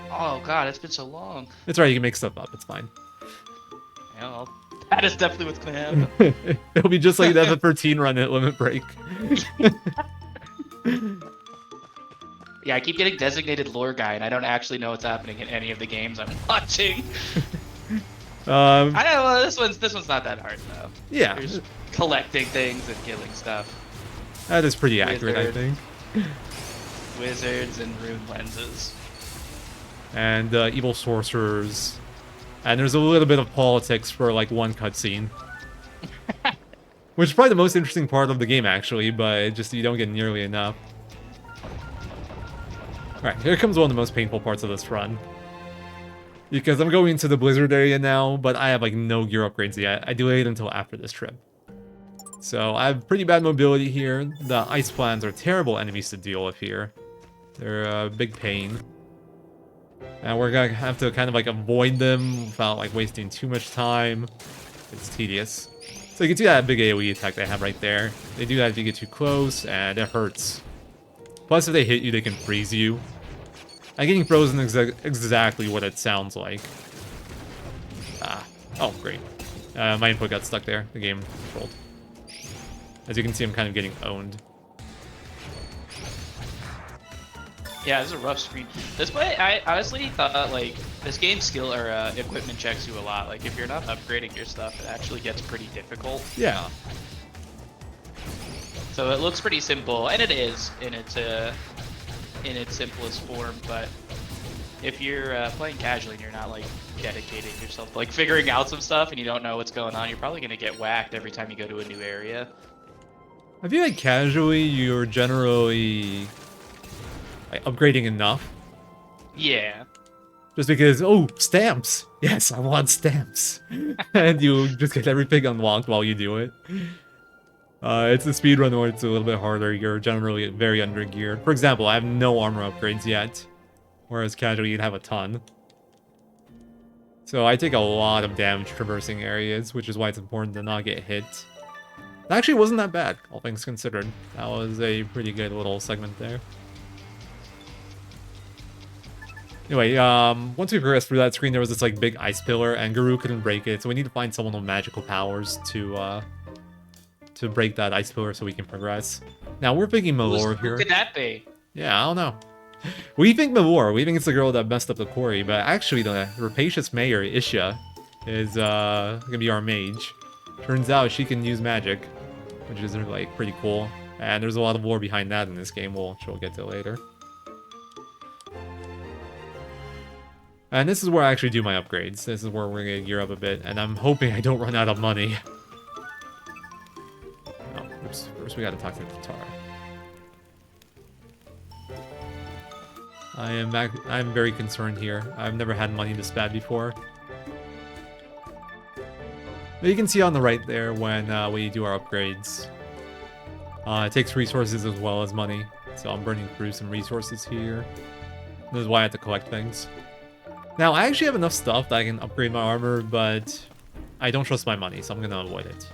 Oh god, it's been so long. It's alright, you can make stuff up. It's fine. Yeah, well, that is definitely what's gonna happen. It'll be just like the F13 run at Limit Break. Yeah, I keep getting designated lore guy, and I don't actually know what's happening in any of the games I'm watching. I know, well, this one's not that hard though. Yeah. You're just collecting things and killing stuff. That is pretty accurate, I think. Wizards and rune lenses. And evil sorcerers. And there's a little bit of politics for like one cutscene. Which is probably the most interesting part of the game actually, but just you don't get nearly enough. Alright, here comes one of the most painful parts of this run. Because I'm going into the blizzard area now, but I have like no gear upgrades yet. I delayed until after this trip. So I have pretty bad mobility here. The ice plans are terrible enemies to deal with here. They're a big pain. And we're gonna have to kind of like avoid them without like wasting too much time. It's tedious. So you can see that big AoE attack they have right there. They do that if you get too close, and it hurts. Plus if they hit you, they can freeze you. And getting frozen is exactly what it sounds like. Oh great. My input got stuck there. The game controlled. As you can see, I'm kind of getting owned. Yeah, this is a rough screen. This way, I honestly thought like this game skill or equipment checks you a lot. Like if you're not upgrading your stuff, it actually gets pretty difficult. Yeah. So it looks pretty simple, and it is in its simplest form. But if you're playing casually and you're not like dedicating yourself to like figuring out some stuff and you don't know what's going on, you're probably gonna get whacked every time you go to a new area. I feel like casually you're generally like, upgrading enough. Yeah. Just because, oh, stamps! Yes, I want stamps! And you just get everything unlocked while you do it. It's a speedrun where it's a little bit harder. You're generally very under-geared. For example, I have no armor upgrades yet. Whereas casually you'd have a ton. So I take a lot of damage traversing areas, which is why it's important to not get hit. It actually wasn't that bad, all things considered. That was a pretty good little segment there. Anyway, once we progressed through that screen, there was this like big ice pillar, and Guru couldn't break it, so we need to find someone with magical powers to break that ice pillar so we can progress. Now we're thinking Malor here. Who could that be? Yeah, I don't know. We think Malor. We think it's the girl that messed up the quarry, but actually the rapacious mayor, Isha, is gonna be our mage. Turns out she can use magic, which is like pretty cool. And there's a lot of lore behind that in this game, which we'll get to later. And this is where I actually do my upgrades. This is where we're gonna gear up a bit, and I'm hoping I don't run out of money. Oh, oops. First we gotta talk to Katara. I'm very concerned here. I've never had money this bad before. But you can see on the right there when we do our upgrades. It takes resources as well as money. So I'm burning through some resources here. This is why I have to collect things. Now, I actually have enough stuff that I can upgrade my armor, but I don't trust my money, so I'm going to avoid it.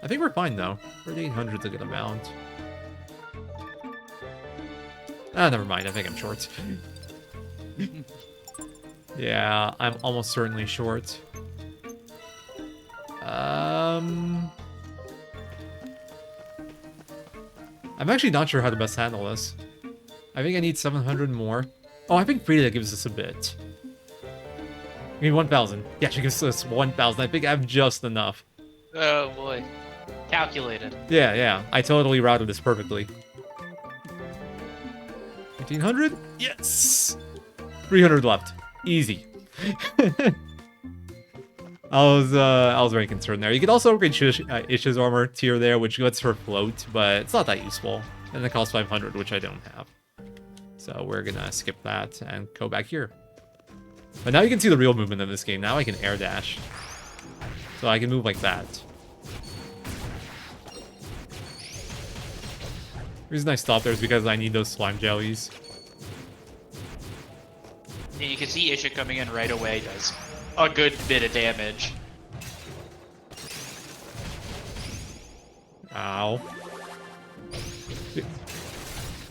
I think we're fine, though. 3,800 is a good amount. Ah, never mind. I think I'm short. Yeah, I'm almost certainly short. I I'm actually not sure how to best handle this. I think I need 700 more. Oh, I think Frida gives us a bit. I mean 1,000. Yeah, she gives us 1,000. I think I have just enough. Oh boy. Calculated. Yeah. I totally routed this perfectly. 1,500? Yes! 300 left. Easy. I was very concerned there. You could also upgrade Isha's armor tier there, which lets her float, but it's not that useful. And it costs 500, which I don't have. So we're gonna skip that and go back here. But now you can see the real movement of this game. Now I can air dash. So I can move like that. The reason I stopped there is because I need those slime jellies. Yeah, you can see Isha coming in right away does a good bit of damage. Ow.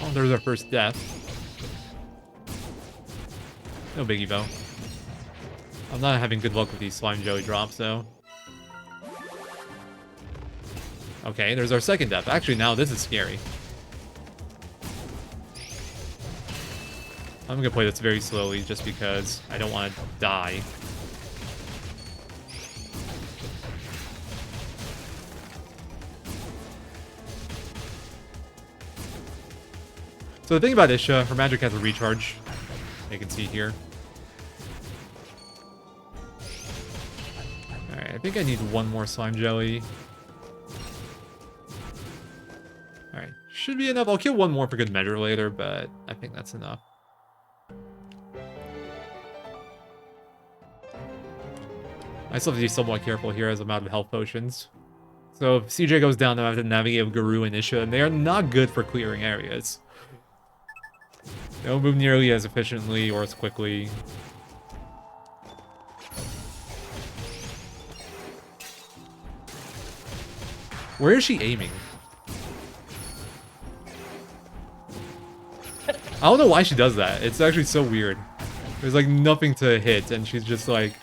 Oh, there's our first death. No biggie, though. I'm not having good luck with these slime jelly drops, though. Okay, there's our second death. Actually, now this is scary. I'm gonna play this very slowly, just because I don't want to die. So the thing about Isha, her magic has a recharge. You can see here. Alright, I think I need one more slime jelly. Alright, should be enough. I'll kill one more for good measure later, but I think that's enough. I still have to be somewhat careful here as I'm out of health potions. So if CJ goes down, I have to navigate with Guru and Isha, and they are not good for clearing areas. They don't move nearly as efficiently or as quickly. Where is she aiming? I don't know why she does that. It's actually so weird. There's like nothing to hit, and she's just like,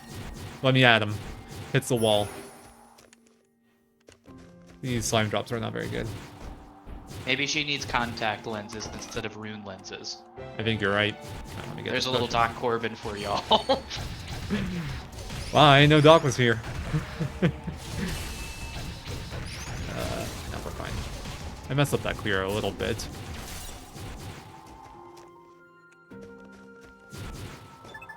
let me at him. Hits the wall. These slime drops are not very good. Maybe she needs contact lenses instead of rune lenses. I think you're right. There's a little Doc Corbin for y'all. Wow, I didn't know Doc was here. Now we're fine. I messed up that clear a little bit.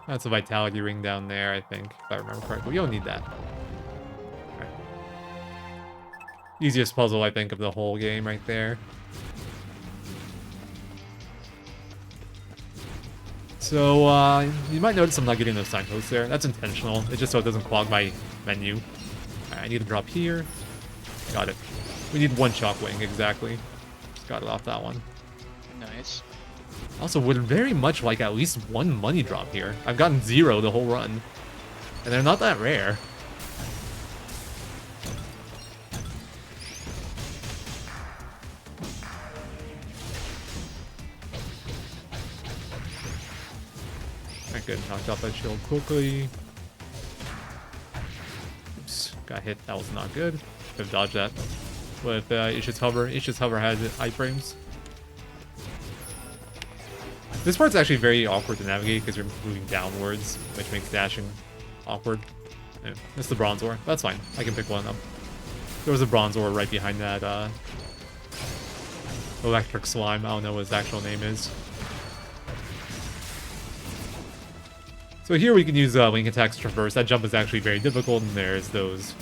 That's a vitality ring down there, I think, if I remember correctly. We don't need that. Right. Easiest puzzle, I think, of the whole game right there. So, you might notice I'm not getting those signposts there. That's intentional. It's just so it doesn't clog my menu. Alright, I need to drop here. Got it. We need one shockwing, exactly. Just got it off that one. Nice. Also, would very much like at least one money drop here. I've gotten 0 the whole run. And they're not that rare. I could knock off that shield quickly. Oops, got hit. That was not good. Could have dodged that. With Isha's hover. Isha's hover had iframes. This part's actually very awkward to navigate because you're moving downwards, which makes dashing awkward. Yeah, it's the bronze ore. That's fine. I can pick one up. There was a bronze ore right behind that electric slime. I don't know what his actual name is. So here we can use Link Attack's Traverse. That jump is actually very difficult, and there's those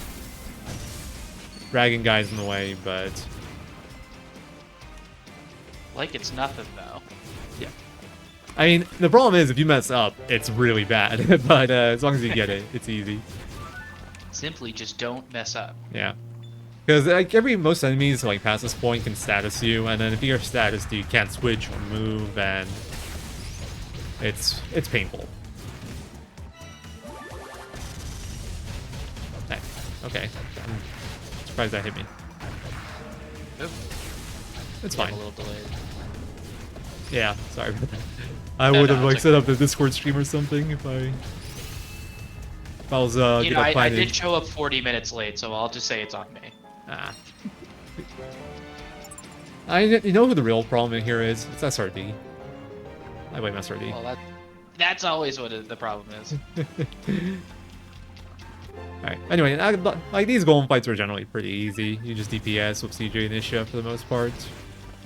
dragon guys in the way, but... Like it's nothing, though. Yeah. I mean, the problem is, if you mess up, it's really bad. But as long as you get it, it's easy. Simply just don't mess up. Yeah. Because like most enemies like past this point can status you, and then if you're statused, you can't switch or move, and it's painful. Hey, okay. I'm surprised that hit me. Oop. It's fine. A little delayed. Yeah, sorry about that. I would have like set up the Discord stream or something if I was you know, I did show up 40 minutes late, so I'll just say it's on me. Ah. You know who the real problem here is? It's SRD. I blame SRD. Well, that's always what the problem is. Alright, anyway, like these golem fights are generally pretty easy. You just DPS with CJ and Isha for the most part.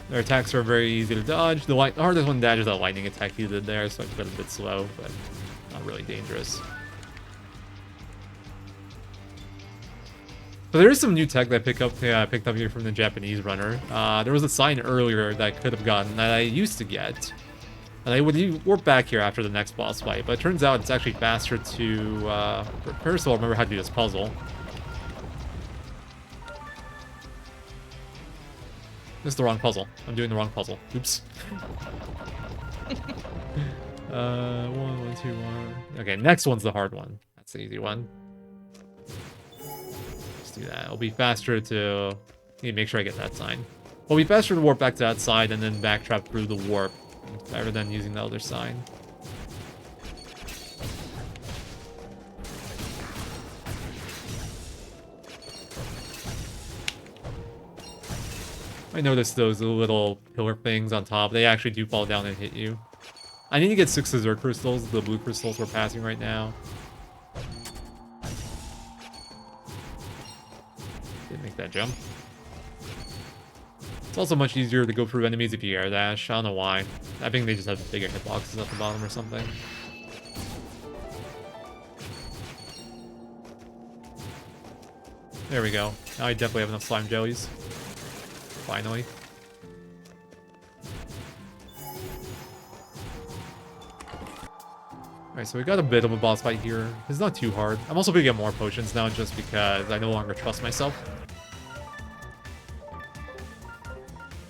Their attacks are very easy to dodge. The hardest one to dodge is that lightning attack you did there, so it's been a bit slow, but not really dangerous. But there is some new tech that I picked up here from the Japanese runner. There was a sign earlier that I could have gotten that I used to get. And I would warp back here after the next boss fight, but it turns out it's actually faster to... first of all, remember how to do this puzzle. This is the wrong puzzle. I'm doing the wrong puzzle. Oops. 1, 1, 2, 1. Okay, next one's the hard one. That's the easy one. Let's do that. It'll be faster to... Need to make sure I get that sign. It'll be faster to warp back to that side and then backtrap through the warp. Better than using the other sign. I noticed those little pillar things on top. They actually do fall down and hit you. I need to get 6 Zerg crystals, the blue crystals we're passing right now. Didn't make that jump. It's also much easier to go through enemies if you air dash. I don't know why. I think they just have bigger hitboxes at the bottom or something. There we go. Now I definitely have enough slime jellies. Finally. Alright, so we got a bit of a boss fight here. It's not too hard. I'm also gonna get more potions now just because I no longer trust myself.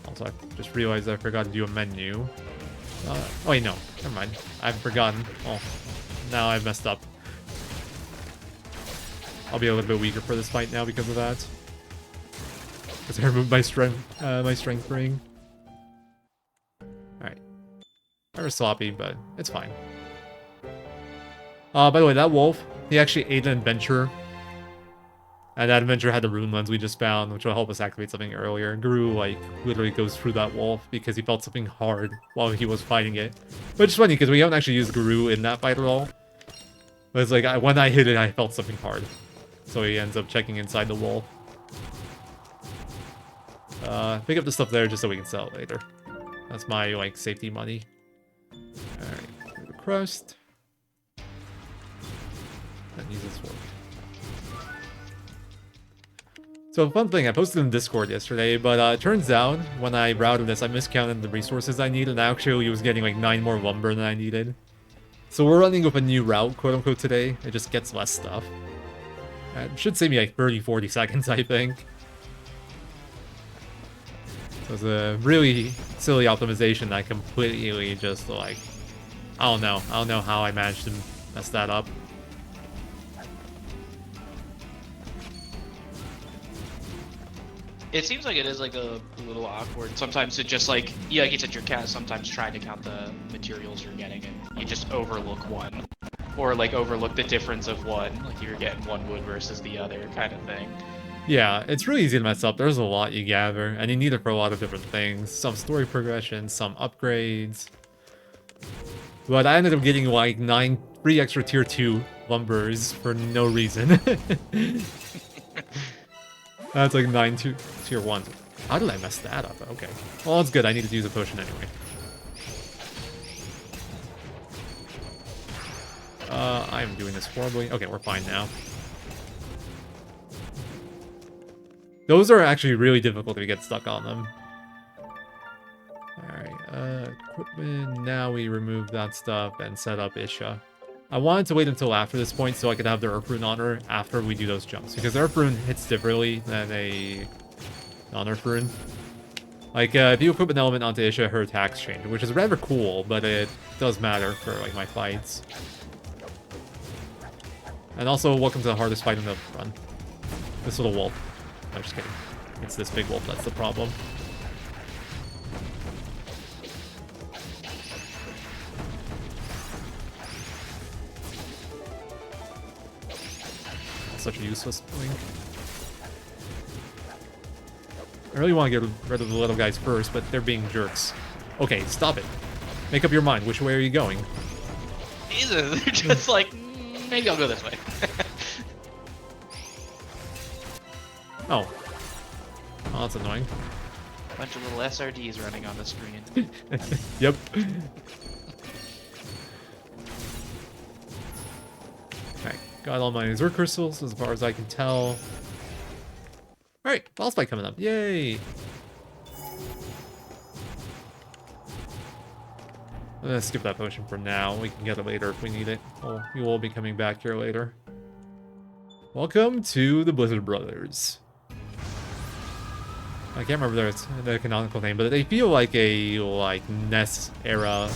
Also, I just realized I forgot to do a menu. Oh wait, no. Never mind. I've forgotten. Oh, now I've messed up. I'll be a little bit weaker for this fight now because of that. Because I removed my strength ring. Alright. Kind of sloppy, but it's fine. By the way, that wolf, he actually ate an adventure. And that adventure had the rune lens we just found, which will help us activate something earlier. Guru, like, literally goes through that wolf because he felt something hard while he was fighting it. Which is funny, because we haven't actually used Guru in that fight at all. But it's like, when I hit it, I felt something hard. So he ends up checking inside the wolf. Pick up the stuff there just so we can sell it later. That's my, like, safety money. Alright, the crust. And use this one. So, fun thing, I posted in Discord yesterday, but it turns out, when I routed this, I miscounted the resources I needed, and I actually was getting like 9 more lumber than I needed. So we're running with a new route, quote-unquote, today. It just gets less stuff. It should save me like 30-40 seconds, I think. So it's a really silly optimization that I completely just, like... I don't know how I managed to mess that up. It seems like it is like a little awkward. Sometimes it just like, yeah, like you said, your cat sometimes trying to count the materials you're getting and you just overlook one. Or like overlook the difference of one. Like you're getting one wood versus the other kind of thing. Yeah, it's really easy to mess up. There's a lot you gather, and you need it for a lot of different things. Some story progression, some upgrades. But I ended up getting like 3 extra tier 2 lumbers for no reason. That's like 9 tier 1s. How did I mess that up? Okay. Well, that's good. I need to use a potion anyway. I am doing this horribly. Okay, we're fine now. Those are actually really difficult if you get stuck on them. Alright, equipment. Now we remove that stuff and set up Isha. I wanted to wait until after this point so I could have the Earth Rune on her after we do those jumps. Because the Earth Rune hits differently than a non-Earth Rune. Like, if you equip an element onto Isha, her attacks change, which is rather cool, but it does matter for, like, my fights. And also, welcome to the hardest fight in the run. This little wolf. No, I'm just kidding. It's this big wolf that's the problem. Such a useless link. I really want to get rid of the little guys first, but they're being jerks. Okay, stop it. Make up your mind. Which way are you going? Jesus, they're just like, maybe I'll go this way. Oh. Oh, that's annoying. Bunch of little SRDs running on the screen. Yep. Alright, got all my Zerg crystals as far as I can tell. Alright, boss fight coming up. Yay! I'm gonna skip that potion for now. We can get it later if we need it. Oh, we will be coming back here later. Welcome to the Blizzard Brothers. I can't remember their canonical name, but they feel like a NES era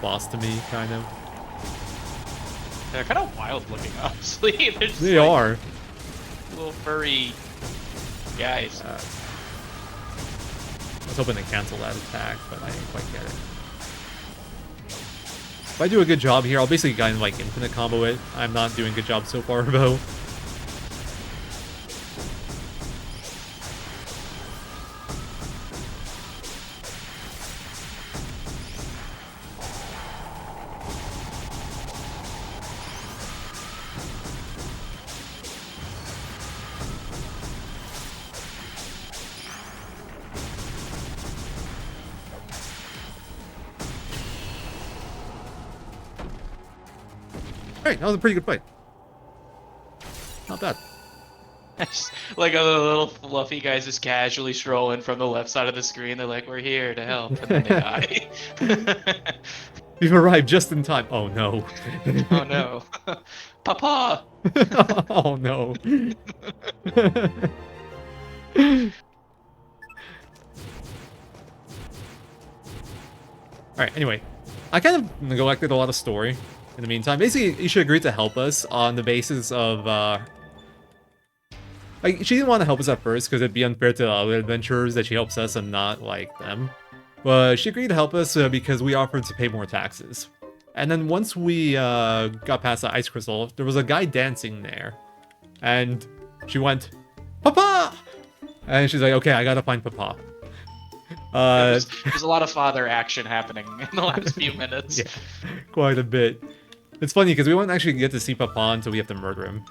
boss to me, kind of. They're kind of wild looking, honestly. They're just They are. Little furry guys. I was hoping to cancel that attack, but I didn't quite get it. If I do a good job here, I'll basically kind of like infinite combo it. I'm not doing a good job so far, though. Alright, that was a pretty good fight. Not bad. Like other little fluffy guys just casually strolling from the left side of the screen. They're like, we're here to help. And then they die. We've arrived just in time. Oh no. Oh no. Papa! Oh no. Alright, anyway. I kind of neglected a lot of story in the meantime. Basically, Isha agreed to help us on the basis of, like, she didn't want to help us at first because it'd be unfair to the other adventurers that she helps us and not, like, them. But she agreed to help us because we offered to pay more taxes. And then once we got past the ice crystal, there was a guy dancing there. And she went, Papa! And she's like, okay, I gotta find Papa. There's a lot of father action happening in the last few minutes. Yeah, quite a bit. It's funny because we won't actually get to see Papa until we have to murder him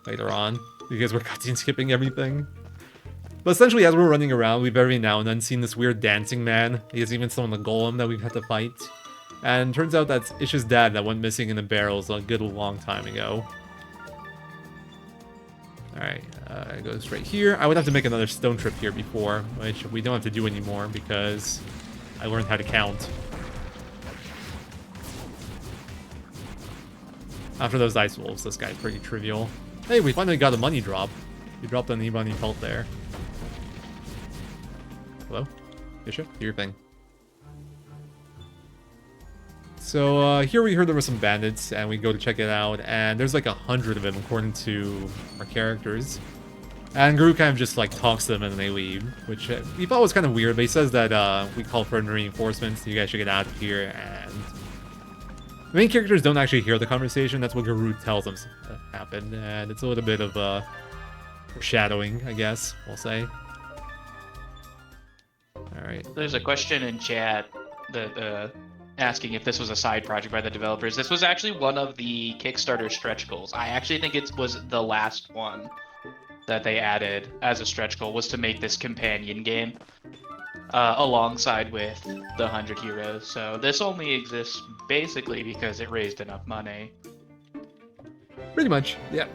later on because we're cutscene skipping everything. But essentially, as we're running around, we've every now and then seen this weird dancing man. He has even summoned the golem that we've had to fight. And turns out that's Isha's dad that went missing in the barrels a good long time ago. Alright, it goes right here. I would have to make another stone trip here before, which we don't have to do anymore because I learned how to count. After those ice wolves, this guy's pretty trivial. Hey, we finally got a money drop. You dropped an e-money pelt there. Hello? Isha? Do your thing. So here we heard there were some bandits, and we go to check it out, and there's like 100 of them according to our characters. And Guru kind of just like talks to them and then they leave, which we thought was kind of weird, but he says that we call for reinforcements, you guys should get out of here, and the main characters don't actually hear the conversation. That's what Guru tells them happened, and it's a little bit of foreshadowing, I guess, we'll say. Alright. There's a question in chat that asking if this was a side project by the developers. This was actually one of the Kickstarter stretch goals. I actually think it was the last one that they added as a stretch goal, was to make this companion game alongside with the 100 Heroes. So this only exists basically because it raised enough money. Pretty much, yeah.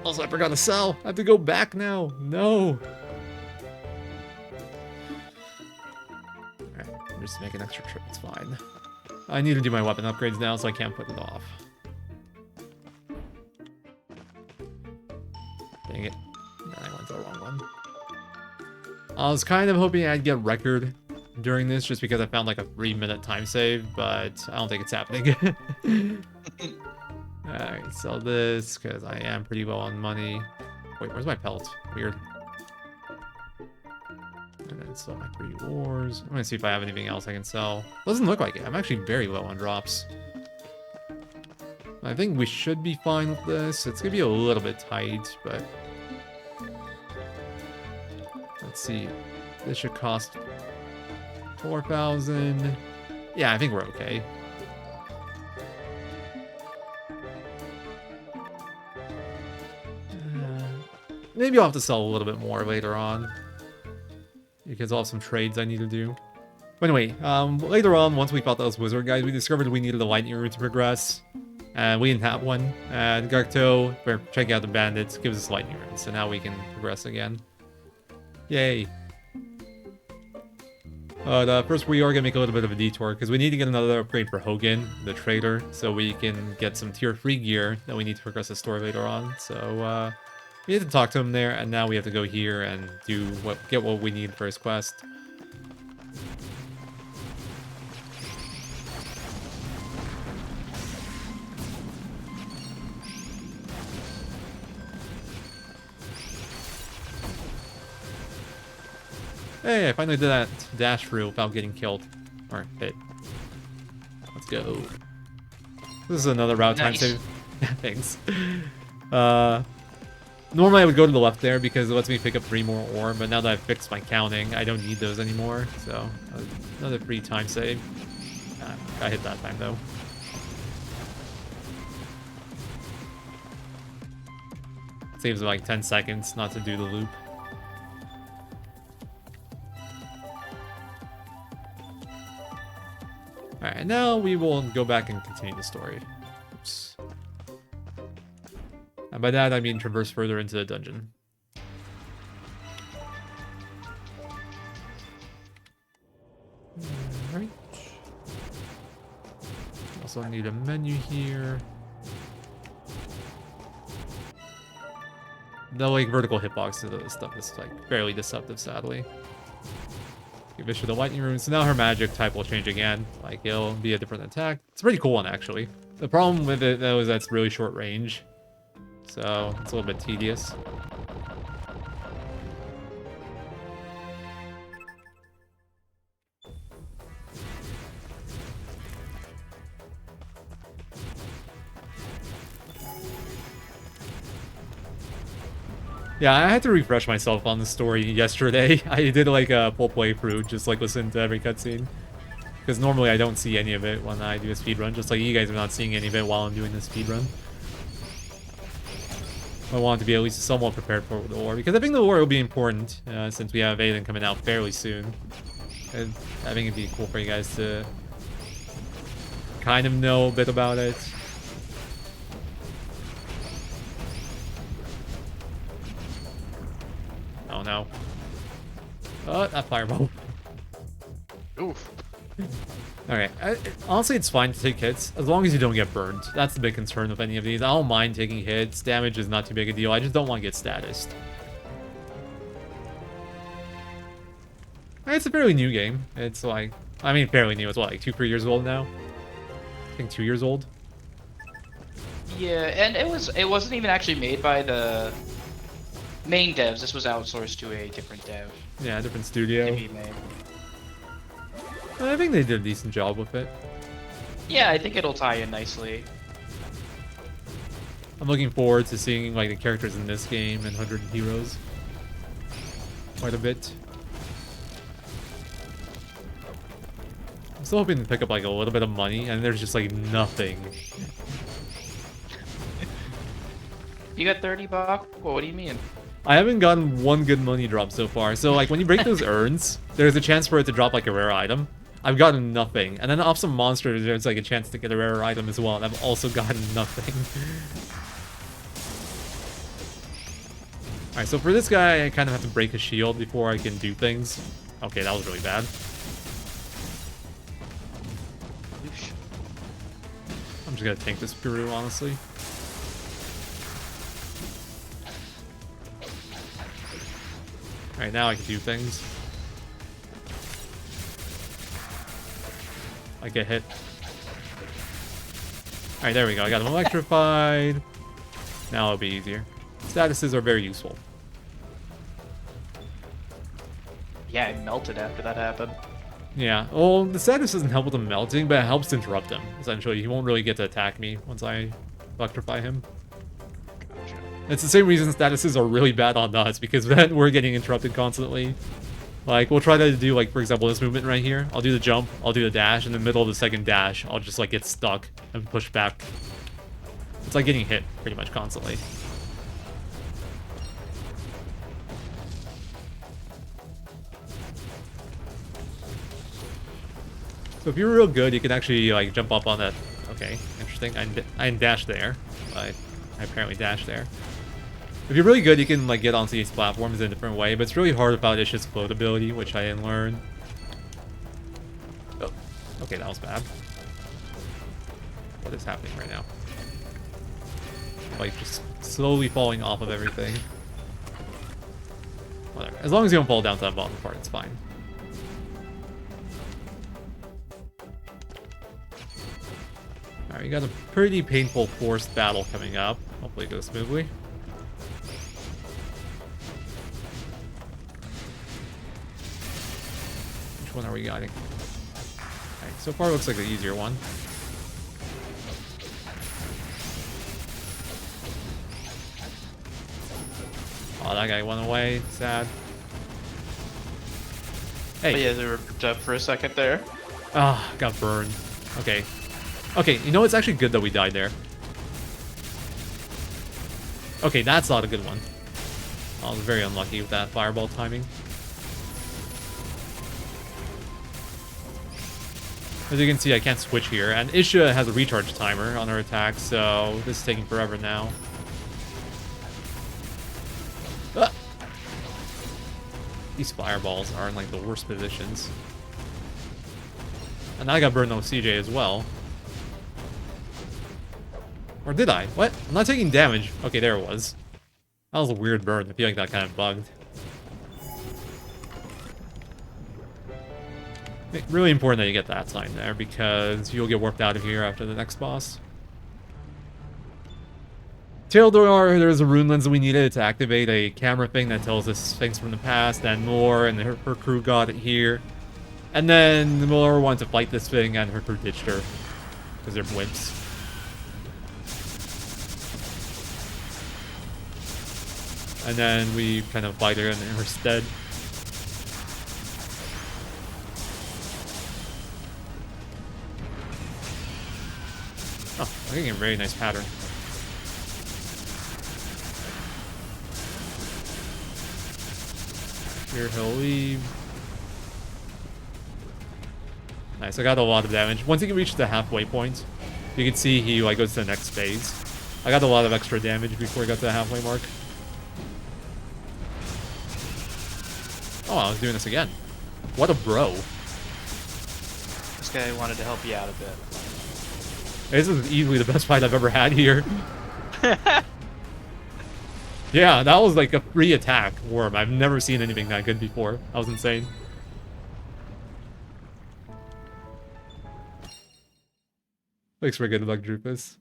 Also, I forgot to sell. I have to go back now. No. Alright, I'm just making an extra trip. It's fine. I need to do my weapon upgrades now, so I can't put it off. Dang it. I went to the wrong one. I was kind of hoping I'd get record during this just because I found like a 3-minute time save, but I don't think it's happening. Alright, sell this because I am pretty low on money. Wait, where's my pelt? Weird. And then sell my 3 ores. I'm gonna see if I have anything else I can sell. Doesn't look like it. I'm actually very low on drops. I think we should be fine with this. It's gonna be a little bit tight, but let's see. This should cost 4,000. Yeah, I think we're okay. Maybe I'll have to sell a little bit more later on, because I'll have some trades I need to do. But anyway, later on, once we fought those wizard guys, we discovered we needed a lightning rune to progress. And we didn't have one. And Gakto, for checking out the bandits, gives us lightning rune. So now we can progress again. Yay. But first we are going to make a little bit of a detour, because we need to get another upgrade for Hogan, the trader, so we can get some tier 3 gear that we need to progress the story later on. So, we had to talk to him there, and now we have to go here and get what we need for his quest. Hey, I finally did that dash through without getting killed. Or hit. Let's go. This is another route time save. Thanks. Normally I would go to the left there because it lets me pick up 3 more ore, but now that I've fixed my counting, I don't need those anymore. So, another free time save. I hit that time though. Saves like 10 seconds not to do the loop. Alright, now we will go back and continue the story. Oops. And by that, I mean traverse further into the dungeon. Alright. Also need a menu here. The like vertical hitbox of this stuff is like fairly deceptive, sadly. Give Visha the lightning rune, so now her magic type will change again. Like, it'll be a different attack. It's a pretty cool one, actually. The problem with it, though, is that it's really short range. So, it's a little bit tedious. Yeah, I had to refresh myself on the story yesterday. I did like a full playthrough, just like listen to every cutscene. Because normally I don't see any of it when I do a speedrun, just like you guys are not seeing any of it while I'm doing the speedrun. I want to be at least somewhat prepared for the lore, because I think the lore will be important, since we have Eiyuden coming out fairly soon. And I think it'd be cool for you guys to kind of know a bit about it. Oh no. Oh, that fireball. Oof. Alright, honestly it's fine to take hits, as long as you don't get burned. That's the big concern with any of these. I don't mind taking hits, damage is not too big a deal, I just don't want to get statused. It's a fairly new game. It's like, I mean fairly new, it's what, like 2-3 years old now? I think 2 years old. Yeah, and it wasn't even actually made by the main devs. This was outsourced to a different dev. Yeah, a different studio. To be made. I think they did a decent job with it. Yeah, I think it'll tie in nicely. I'm looking forward to seeing like the characters in this game and 100 Heroes quite a bit. I'm still hoping to pick up like a little bit of money, and there's just like nothing. You got 30 bucks? Well, what do you mean? I haven't gotten one good money drop so far. So like when you break those urns, there's a chance for it to drop like a rare item. I've gotten nothing. And then off some monsters, there's like a chance to get a rare item as well, and I've also gotten nothing. Alright, so for this guy, I kind of have to break his shield before I can do things. Okay, that was really bad. I'm just gonna tank this Guru, honestly. Alright, now I can do things. I get hit. Alright, there we go. I got him electrified. Now it'll be easier. Statuses are very useful. Yeah, it melted after that happened. Yeah, well, the status doesn't help with him melting, but it helps to interrupt him, essentially. He won't really get to attack me once I electrify him. Gotcha. It's the same reason statuses are really bad on us, because then we're getting interrupted constantly. Like, we'll try to do, like, for example, this movement right here. I'll do the jump, I'll do the dash, in the middle of the second dash, I'll just, like, get stuck and push back. It's like getting hit pretty much constantly. So if you're real good, you can actually, like, jump up on that. Okay, interesting. I didn't dash there. I apparently dashed there. If you're really good, you can, like, get onto these platforms in a different way, but it's really hard without Ish's float ability, which I didn't learn. Oh, okay, that was bad. What is happening right now? Like, just slowly falling off of everything. Whatever. As long as you don't fall down to that bottom part, it's fine. Alright, you got a pretty painful forced battle coming up. Hopefully it goes smoothly. Which one are we getting? Alright, so far it looks like the easier one. Oh, that guy went away. Sad. Hey. Oh, yeah, they were ripped up for a second there. Ah, got burned. Okay. Okay, you know, it's actually good that we died there. Okay, that's not a good one. I was very unlucky with that fireball timing. As you can see, I can't switch here, and Isha has a recharge timer on her attack, so this is taking forever now. Ah! These fireballs are in, like, the worst positions. And I got burned on CJ as well. Or did I? What? I'm not taking damage. Okay, there it was. That was a weird burn. I feel like that kind of bugged. Really important that you get that sign there, because you'll get warped out of here after the next boss. Teildor, there's a rune lens that we needed to activate a camera thing that tells us things from the past and more, and her crew got it here. And then the Miller wanted to fight this thing, and her crew ditched her, because they're wimps. And then we kind of fight her in her stead. Oh, I'm getting a very nice pattern. Here he'll leave. Nice, I got a lot of damage. Once he reaches the halfway point, you can see he, like, goes to the next phase. I got a lot of extra damage before he got to the halfway mark. Oh, I was doing this again. What a bro. This guy wanted to help you out a bit. This is easily the best fight I've ever had here. Yeah, that was like a free attack worm. I've never seen anything that good before. That was insane. Thanks for good luck, Drupus.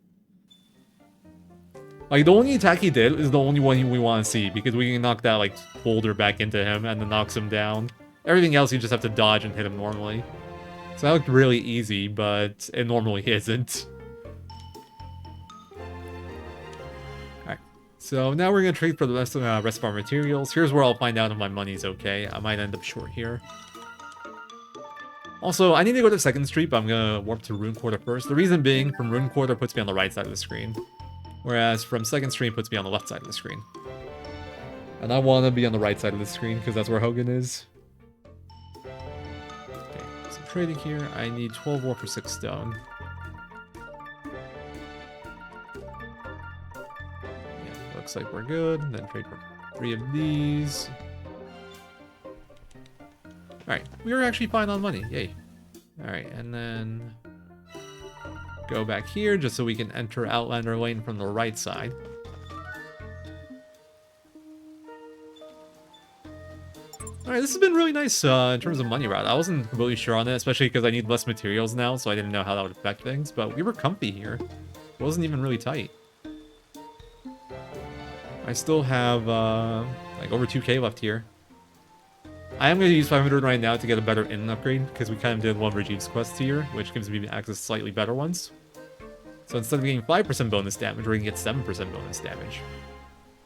Like, the only attack he did is the only one we want to see, because we can knock that, like, boulder back into him and then knocks him down. Everything else, you just have to dodge and hit him normally. So that looked really easy, but it normally isn't. Alright, so now we're going to trade for the rest of our materials. Here's where I'll find out if my money's okay. I might end up short here. Also, I need to go to 2nd Street, but I'm going to warp to Rune Quarter first. The reason being, from Rune Quarter puts me on the right side of the screen, whereas from 2nd Street puts me on the left side of the screen. And I want to be on the right side of the screen, because that's where Hogan is. Okay, so trading here, I need 12 ore for 6 stone. Yeah, looks like we're good. Then trade for 3 of these. Alright, we were actually fine on money, yay. Alright, and then go back here just so we can enter Outlander Lane from the right side. Alright, this has been really nice in terms of money route. I wasn't really sure on it, especially because I need less materials now, so I didn't know how that would affect things, but we were comfy here. It wasn't even really tight. I still have like over 2k left here. I am going to use 500 right now to get a better inn upgrade, because we kind of did one of Rajiv's quests here, which gives me access to slightly better ones. So instead of getting 5% bonus damage, we're going to get 7% bonus damage.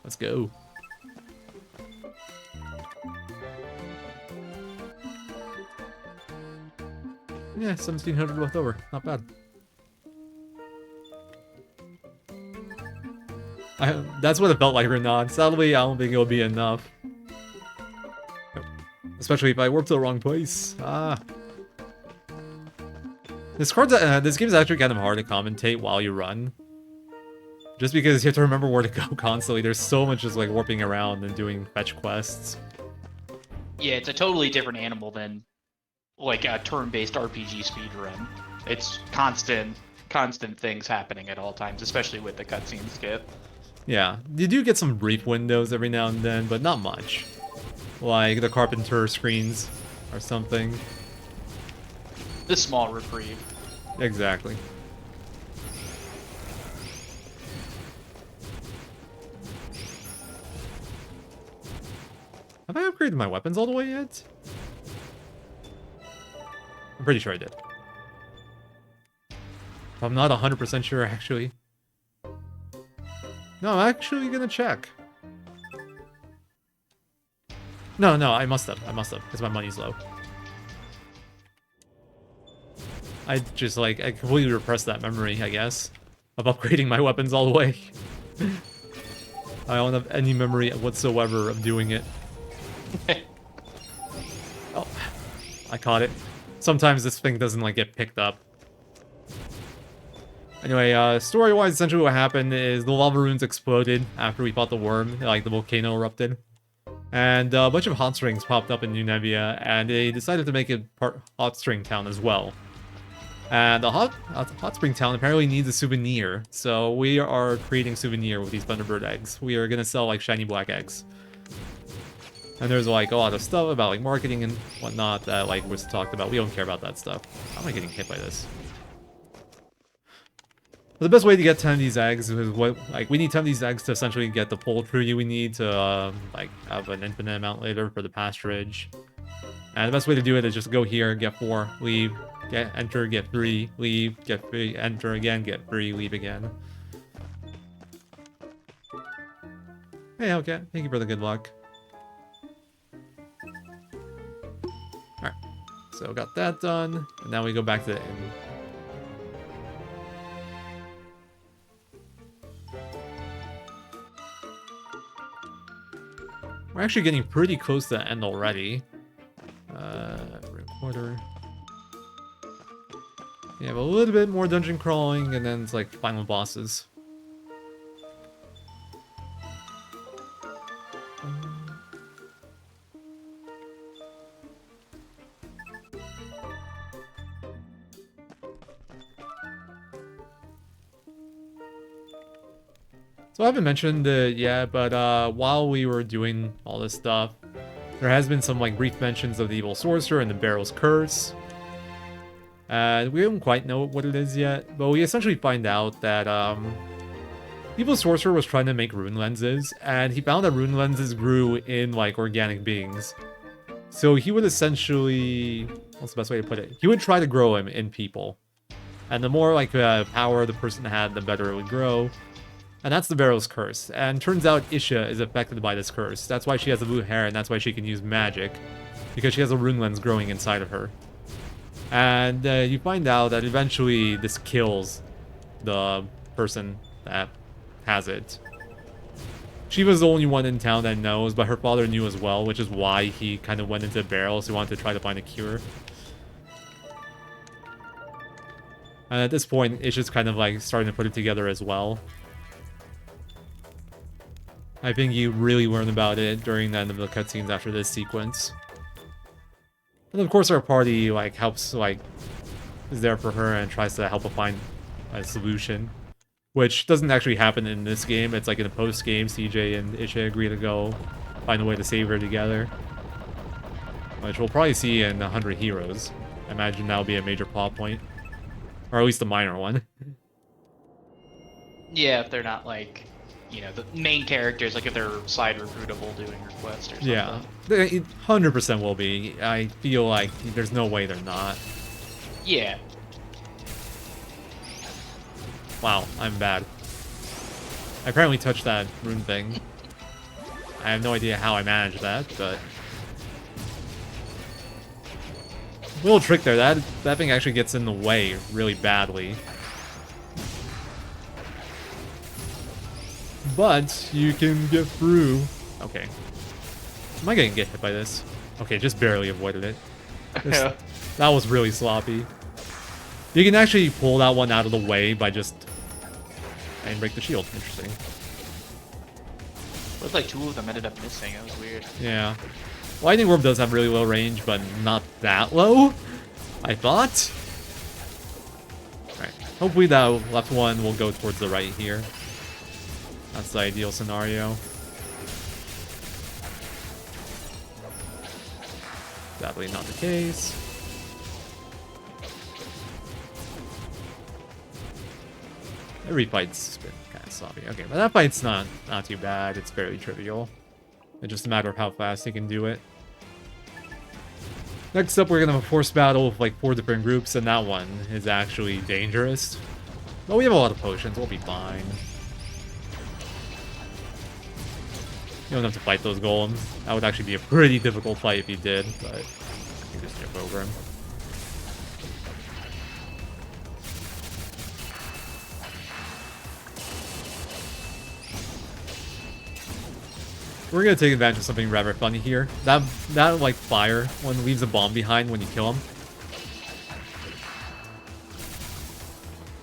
Let's go. Yeah, 1,700 left over. Not bad. That's what it felt like, Renan. Sadly, I don't think it'll be enough. Especially if I warp to the wrong place. Ah. This game is actually kind of hard to commentate while you run. Just because you have to remember where to go constantly. There's so much just like warping around and doing fetch quests. Yeah, it's a totally different animal than like a turn-based RPG speedrun. It's constant things happening at all times, especially with the cutscene skip. Yeah, you do get some brief windows every now and then, but not much. Like the carpenter screens or something. The small reprieve. Exactly. Have I upgraded my weapons all the way yet? I'm pretty sure I did. I'm not 100% sure, actually. No, I'm actually gonna check. No, I must have, because my money's low. I completely repressed that memory, I guess, of upgrading my weapons all the way. I don't have any memory whatsoever of doing it. Oh, I caught it. Sometimes this thing doesn't, like, get picked up. Anyway, story-wise, essentially what happened is the lava runes exploded after we fought the worm, like the volcano erupted. And a bunch of hot springs popped up in New Nevia, and they decided to make it part hot spring town as well. And the hot spring town apparently needs a souvenir, so we are creating souvenir with these Thunderbird eggs. We are gonna sell like shiny black eggs. And there's like a lot of stuff about like marketing and whatnot that like was talked about. We don't care about that stuff. How am I getting hit by this? The best way to get 10 of these eggs is we need 10 of these eggs to essentially get the poultry we need to like have an infinite amount later for the pasturage. And the best way to do it is just go here, get 4, leave, enter, get 3, leave, get 3, enter again, get 3, leave again. Hey, okay, thank you for the good luck. Alright, so got that done, and now we go back to the inn. We're actually getting pretty close to the end already. Recorder. You have a little bit more dungeon crawling, and then it's like final bosses. So I haven't mentioned it yet, but while we were doing all this stuff, there has been some like brief mentions of the evil sorcerer and the barrel's curse. We don't quite know what it is yet, but we essentially find out that evil sorcerer was trying to make rune lenses, and he found that rune lenses grew in like organic beings. So he would essentially, what's the best way to put it? He would try to grow them in people, and the more like power the person had, the better it would grow. And that's the Barrow's curse. And turns out Isha is affected by this curse. That's why she has the blue hair, and that's why she can use magic. Because she has a rune lens growing inside of her. And you find out that eventually this kills the person that has it. She was the only one in town that knows, but her father knew as well, which is why he kind of went into Barrel, so he wanted to try to find a cure. And at this point, Isha's kind of like starting to put it together as well. I think you really learn about it during the end of the cutscenes after this sequence. And of course our party like helps, like is there for her and tries to help her find a solution. Which doesn't actually happen in this game. It's like in the post-game, CJ and Isha agree to go find a way to save her together. Which we'll probably see in 100 Heroes. I imagine that'll be a major plot point. Or at least a minor one. Yeah, if they're not like, you know, the main characters, like if they're side recruitable doing requests or something. Yeah, it 100% will be. I feel like there's no way they're not. Yeah. Wow, I'm bad. I apparently touched that rune thing. I have no idea how I managed that, but... Little trick there, that thing actually gets in the way really badly. But you can get through. Okay. Am I gonna get hit by this? Okay, just barely avoided it. That was really sloppy. You can actually pull that one out of the way by just... and break the shield. Interesting. It looked like 2 of them ended up missing. It was weird. Yeah. Lightning Orb does have really low range, but not that low, I thought. Alright. Hopefully that left one will go towards the right here. That's the ideal scenario. Sadly not the case. Every fight's been kind of sloppy. Okay, but that fight's not too bad. It's fairly trivial. It's just a matter of how fast he can do it. Next up, we're gonna have a force battle with like 4 different groups, and that one is actually dangerous. But we have a lot of potions. We'll be fine. You don't have to fight those golems. That would actually be a pretty difficult fight if you did, but you just jump over him. We're gonna take advantage of something rather funny here. That like fire one leaves a bomb behind when you kill him.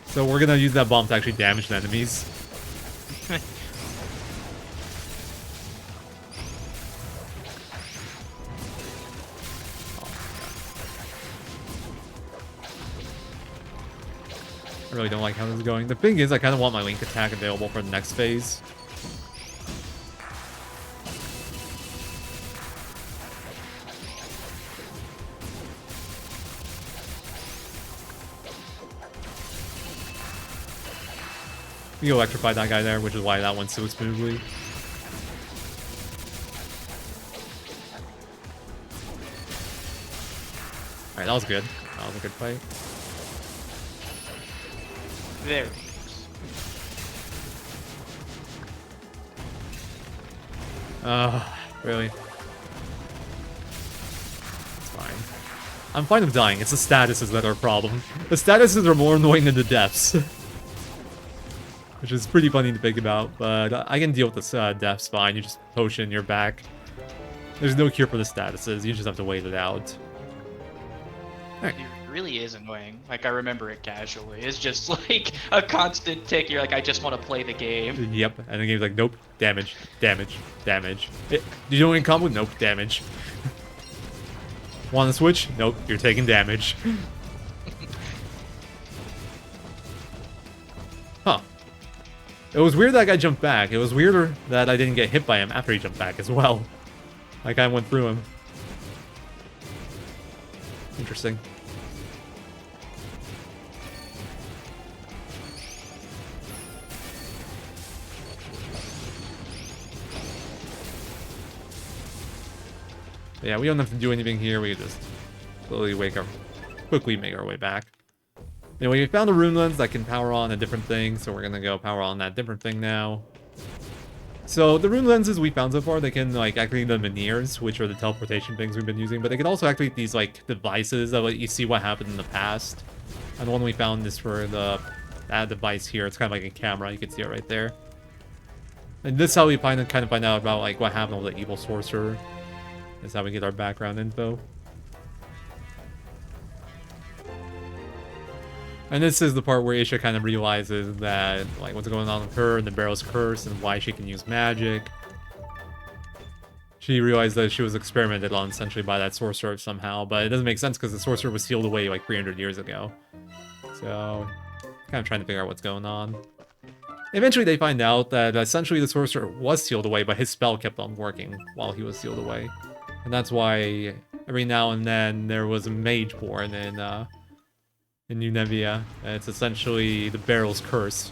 So we're gonna use that bomb to actually damage the enemies. I really don't like how this is going. The thing is, I kind of want my Link attack available for the next phase. We electrify that guy there, which is why that went so smoothly. Alright, that was good. That was a good fight. There. Really? It's fine. I'm fine with dying. It's the statuses that are a problem. The statuses are more annoying than the deaths. Which is pretty funny to think about, but I can deal with the deaths fine. You just potion your back. There's no cure for the statuses. You just have to wait it out. Alright. It really is annoying. Like, I remember it casually. It's just like a constant tick. You're like, I just want to play the game. Yep, and the game's like, nope, damage, damage, damage. Did you know in combo? Nope, damage. Want to switch? Nope, you're taking damage. Huh. It was weird that guy jumped back. It was weirder that I didn't get hit by him after he jumped back as well. Like, I went through him. Interesting. Yeah, we don't have to do anything here. We just quickly make our way back. Anyway, we found a rune lens that can power on a different thing, so we're gonna go power on that different thing now. So the rune lenses we found so far, they can like activate the Meniers, which are the teleportation things we've been using, but they can also activate these like devices that let you see what happened in the past. And the one we found is for that device here. It's kind of like a camera. You can see it right there. And this is how we kind of find out about like what happened with the evil sorcerer. That's how we get our background info. And this is the part where Isha kind of realizes that, like, what's going on with her and the Barrow's curse and why she can use magic. She realized that she was experimented on essentially by that sorcerer somehow, but it doesn't make sense because the sorcerer was sealed away like 300 years ago. So, kind of trying to figure out what's going on. Eventually they find out that essentially the sorcerer was sealed away, but his spell kept on working while he was sealed away. And that's why every now and then there was a mage born in New Nevia. It's essentially the Barrel's curse,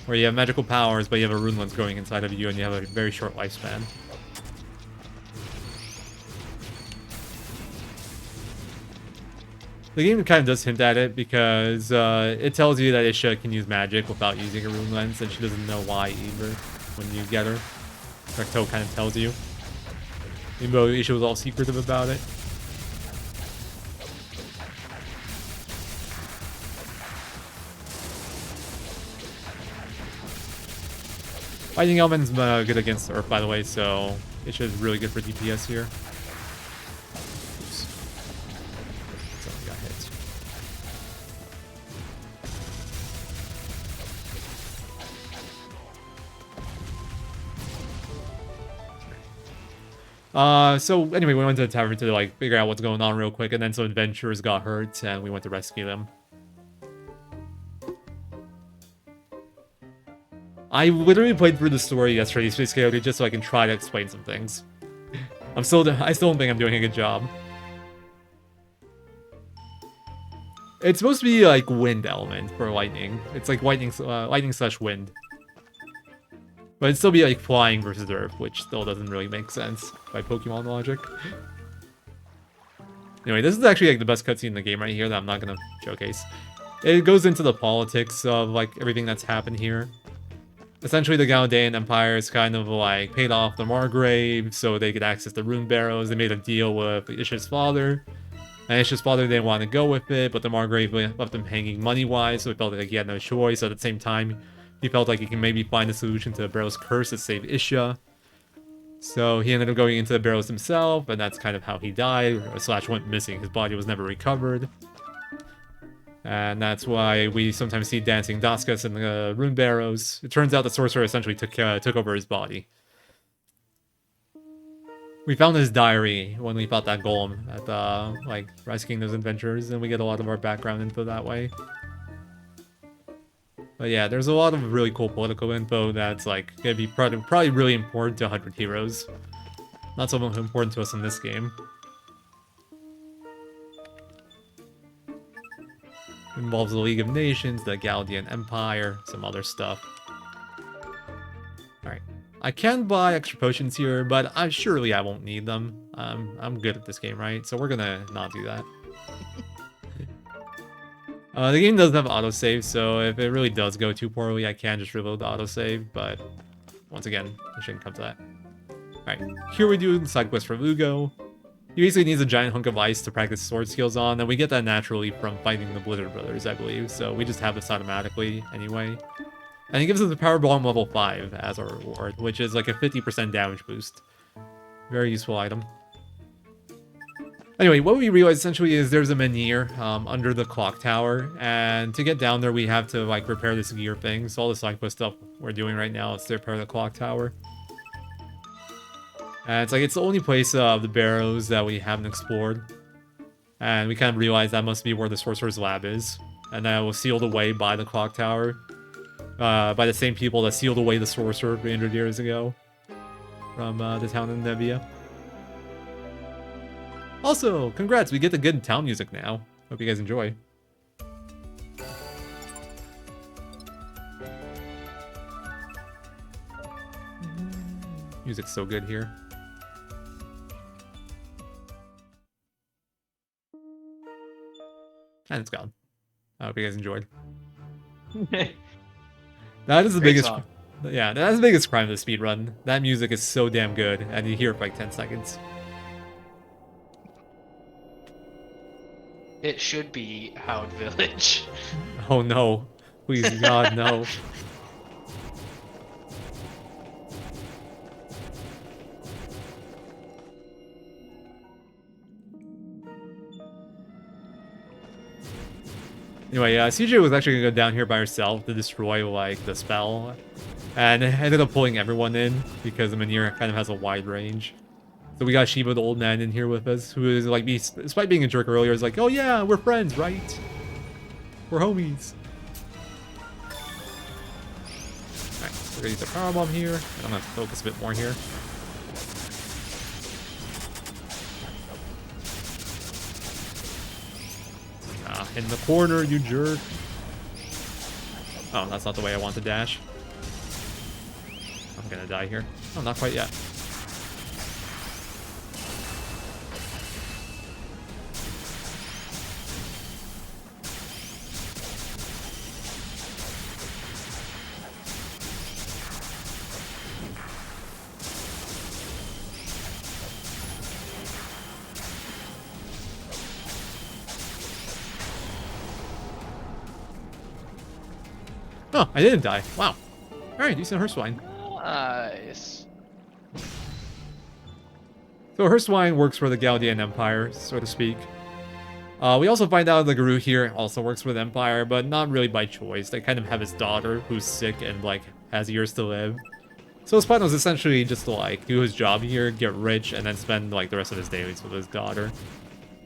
where you have magical powers, but you have a rune lens going inside of you, and you have a very short lifespan. The game kind of does hint at it, because it tells you that Isha can use magic without using a rune lens, and she doesn't know why either when you get her. Recto kind of tells you. Even though Isha was all secretive about it. Lightning Element's good against Earth, by the way, so Isha is really good for DPS here. Oops. Someone got hit. So anyway, we went to the tavern to like figure out what's going on real quick, and then some adventurers got hurt, and we went to rescue them. I literally played through the story yesterday, Space Coyote, just so I can try to explain some things. I still don't think I'm doing a good job. It's supposed to be like wind element for lightning. It's like lightning slash wind. But it'd still be like flying versus Earth, which still doesn't really make sense by Pokemon logic. Anyway, this is actually like the best cutscene in the game right here that I'm not gonna showcase. It goes into the politics of like everything that's happened here. Essentially, the Gaudian Empire is kind of like paid off the Margrave so they could access the rune barrows. They made a deal with Isha's father. And Isha's father didn't want to go with it, but the Margrave left him hanging money-wise, so he felt like he had no choice. At the same time, he felt like he can maybe find a solution to the barrow's curse to save Isha. So he ended up going into the barrows himself, and that's kind of how he died, slash went missing. His body was never recovered. And that's why we sometimes see dancing Daskas in the rune barrows. It turns out the sorcerer essentially took over his body. We found his diary when we fought that golem at like rescuing those adventurers, and we get a lot of our background info that way. But yeah, there's a lot of really cool political info that's like gonna be probably really important to 100 Heroes. Not so much important to us in this game. Involves the League of Nations, the Gaudian Empire, some other stuff. Alright. I can buy extra potions here, but surely I won't need them. I'm good at this game, right? So we're gonna not do that. The game doesn't have autosave, so if it really does go too poorly, I can just reload the autosave, but once again, it shouldn't come to that. Alright, here we do the side quest for Lugo. He basically needs a giant hunk of ice to practice sword skills on, and we get that naturally from fighting the Blizzard Brothers, I believe, so we just have this automatically anyway. And he gives us a Power Bomb level 5 as our reward, which is like a 50% damage boost. Very useful item. Anyway, what we realize essentially is there's a menhir under the clock tower, and to get down there we have to like repair this gear thing, so all the side quest stuff we're doing right now is to repair the clock tower. And it's like, it's the only place of the barrows that we haven't explored. And we kind of realize that must be where the Sorcerer's Lab is. And that was sealed away by the clock tower. By the same people that sealed away the Sorcerer 300 years ago. From the town of Nevia. Also, congrats, we get the good town music now. Hope you guys enjoy. Music's so good here. And it's gone. I hope you guys enjoyed. That is the biggest... song. Yeah, that's the biggest crime of the speedrun. That music is so damn good, and you hear it for like 10 seconds. It should be Howard Village. Oh no. Please, God, no. Anyway, CJ was actually gonna go down here by herself to destroy, like, the spell. And ended up pulling everyone in, because the menhir kind of has a wide range. So we got Shiba, the old man, in here with us, who is, like, despite being a jerk earlier, is like, oh yeah, we're friends, right? We're homies. Alright, we're gonna use a power bomb here, and I'm gonna focus a bit more here. In the corner, you jerk. Oh, that's not the way I want to dash. I'm gonna die here. Oh, not quite yet. Oh, I didn't die. Wow. Alright, decent Hearthwine. Nice. So Hearthwine works for the Gaudian Empire, so to speak. We also find out the Guru here also works for the Empire, but not really by choice. They kind of have his daughter, who's sick and, like, has years to live. So his plan was essentially just to, like, do his job here, get rich, and then spend, like, the rest of his days with his daughter.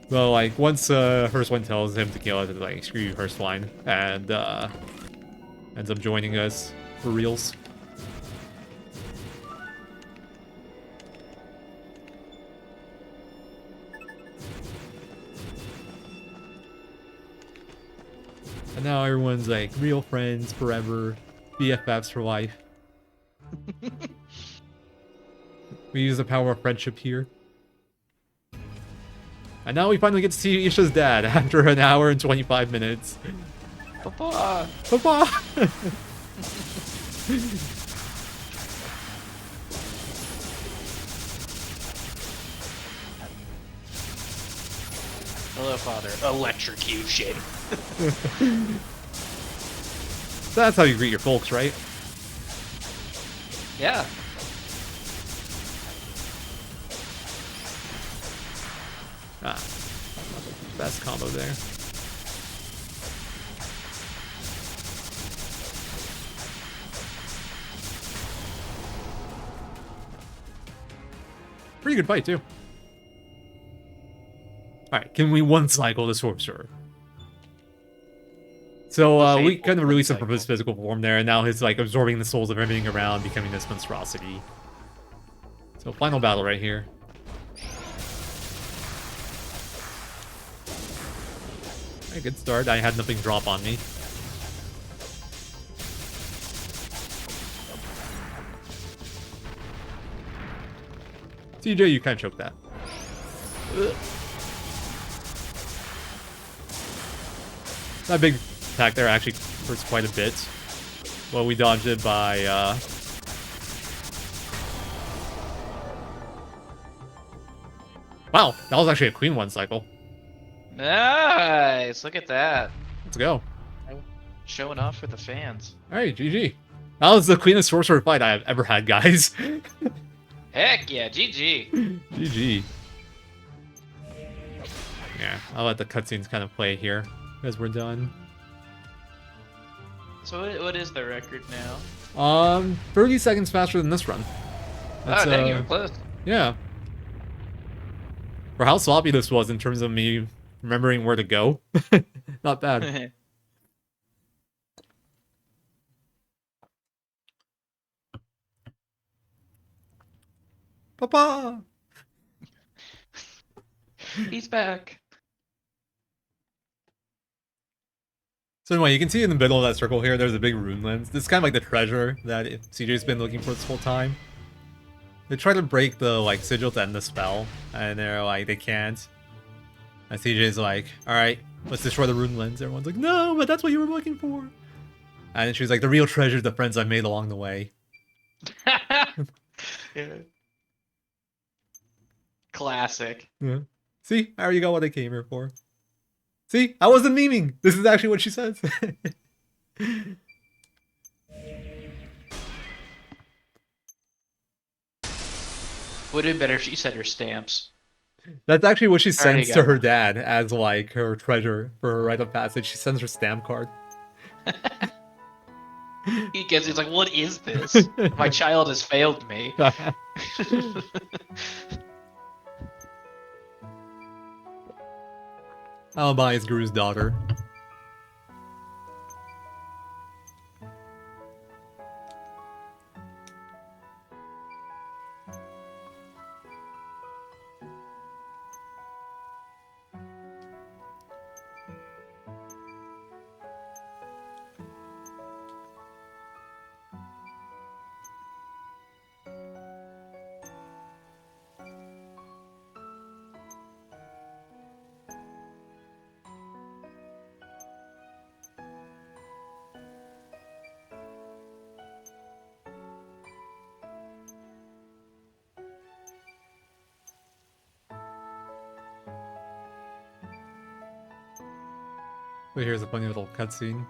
Well, like, once Hearthwine tells him to kill it, like, screw you, Hearthwine, and ends up joining us for reals. And now everyone's like real friends forever, BFFs for life. We use the power of friendship here. And now we finally get to see Isha's dad after an hour and 25 minutes. Papa! Papa! Hello, father. Electrocution. That's how you greet your folks, right? Yeah. Ah, best combo there. Pretty good fight, too. Alright, can we one-cycle the Sorcerer? So, we kind of released him from his physical form there, and now he's, like, absorbing the souls of everything around, becoming this monstrosity. So, final battle right here. A good start. I had nothing drop on me. CJ, you kind of choked that. That big attack there actually hurts quite a bit. Well, we dodged it by, Wow, that was actually a clean one cycle. Nice! Look at that. Let's go. Showing off for the fans. Alright, GG. That was the cleanest sorcerer fight I have ever had, guys. Heck yeah, GG. GG. Yeah, I'll let the cutscenes kind of play here as we're done. So what is the record now? 30 seconds faster than this run. That's, dang, you were close. Yeah. For how sloppy this was in terms of me remembering where to go. Not bad. Papa! He's back. So anyway, you can see in the middle of that circle here, there's a big rune lens. This is kind of like the treasure that CJ's been looking for this whole time. They try to break the, like, sigil to end the spell, and they're like, they can't. And CJ's like, alright, let's destroy the rune lens. Everyone's like, no, but that's what you were looking for. And she's like, the real treasure is the friends I made along the way. Yeah. Classic. Yeah. See? I already got what I came here for. See? I wasn't memeing. This is actually what she says. Would have been better if she said her stamps. That's actually what she sends to go. her dad as, like, her treasure for her rite of passage. She sends her stamp card. He's like, what is this? My child has failed me. Alibi is Guru's daughter. So here's a funny little cutscene.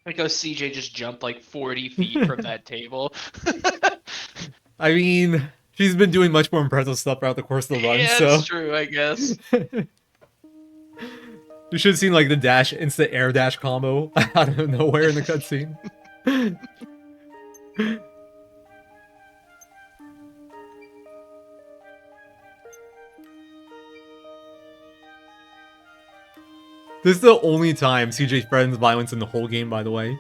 Like how CJ just jumped like 40 feet from that table. I mean, she's been doing much more impressive stuff throughout the course of the run, Yeah, so it's true, I guess. you should have seen like the dash instant air dash combo out of nowhere in the cutscene. This is the only time CJ threatens violence in the whole game, by the way.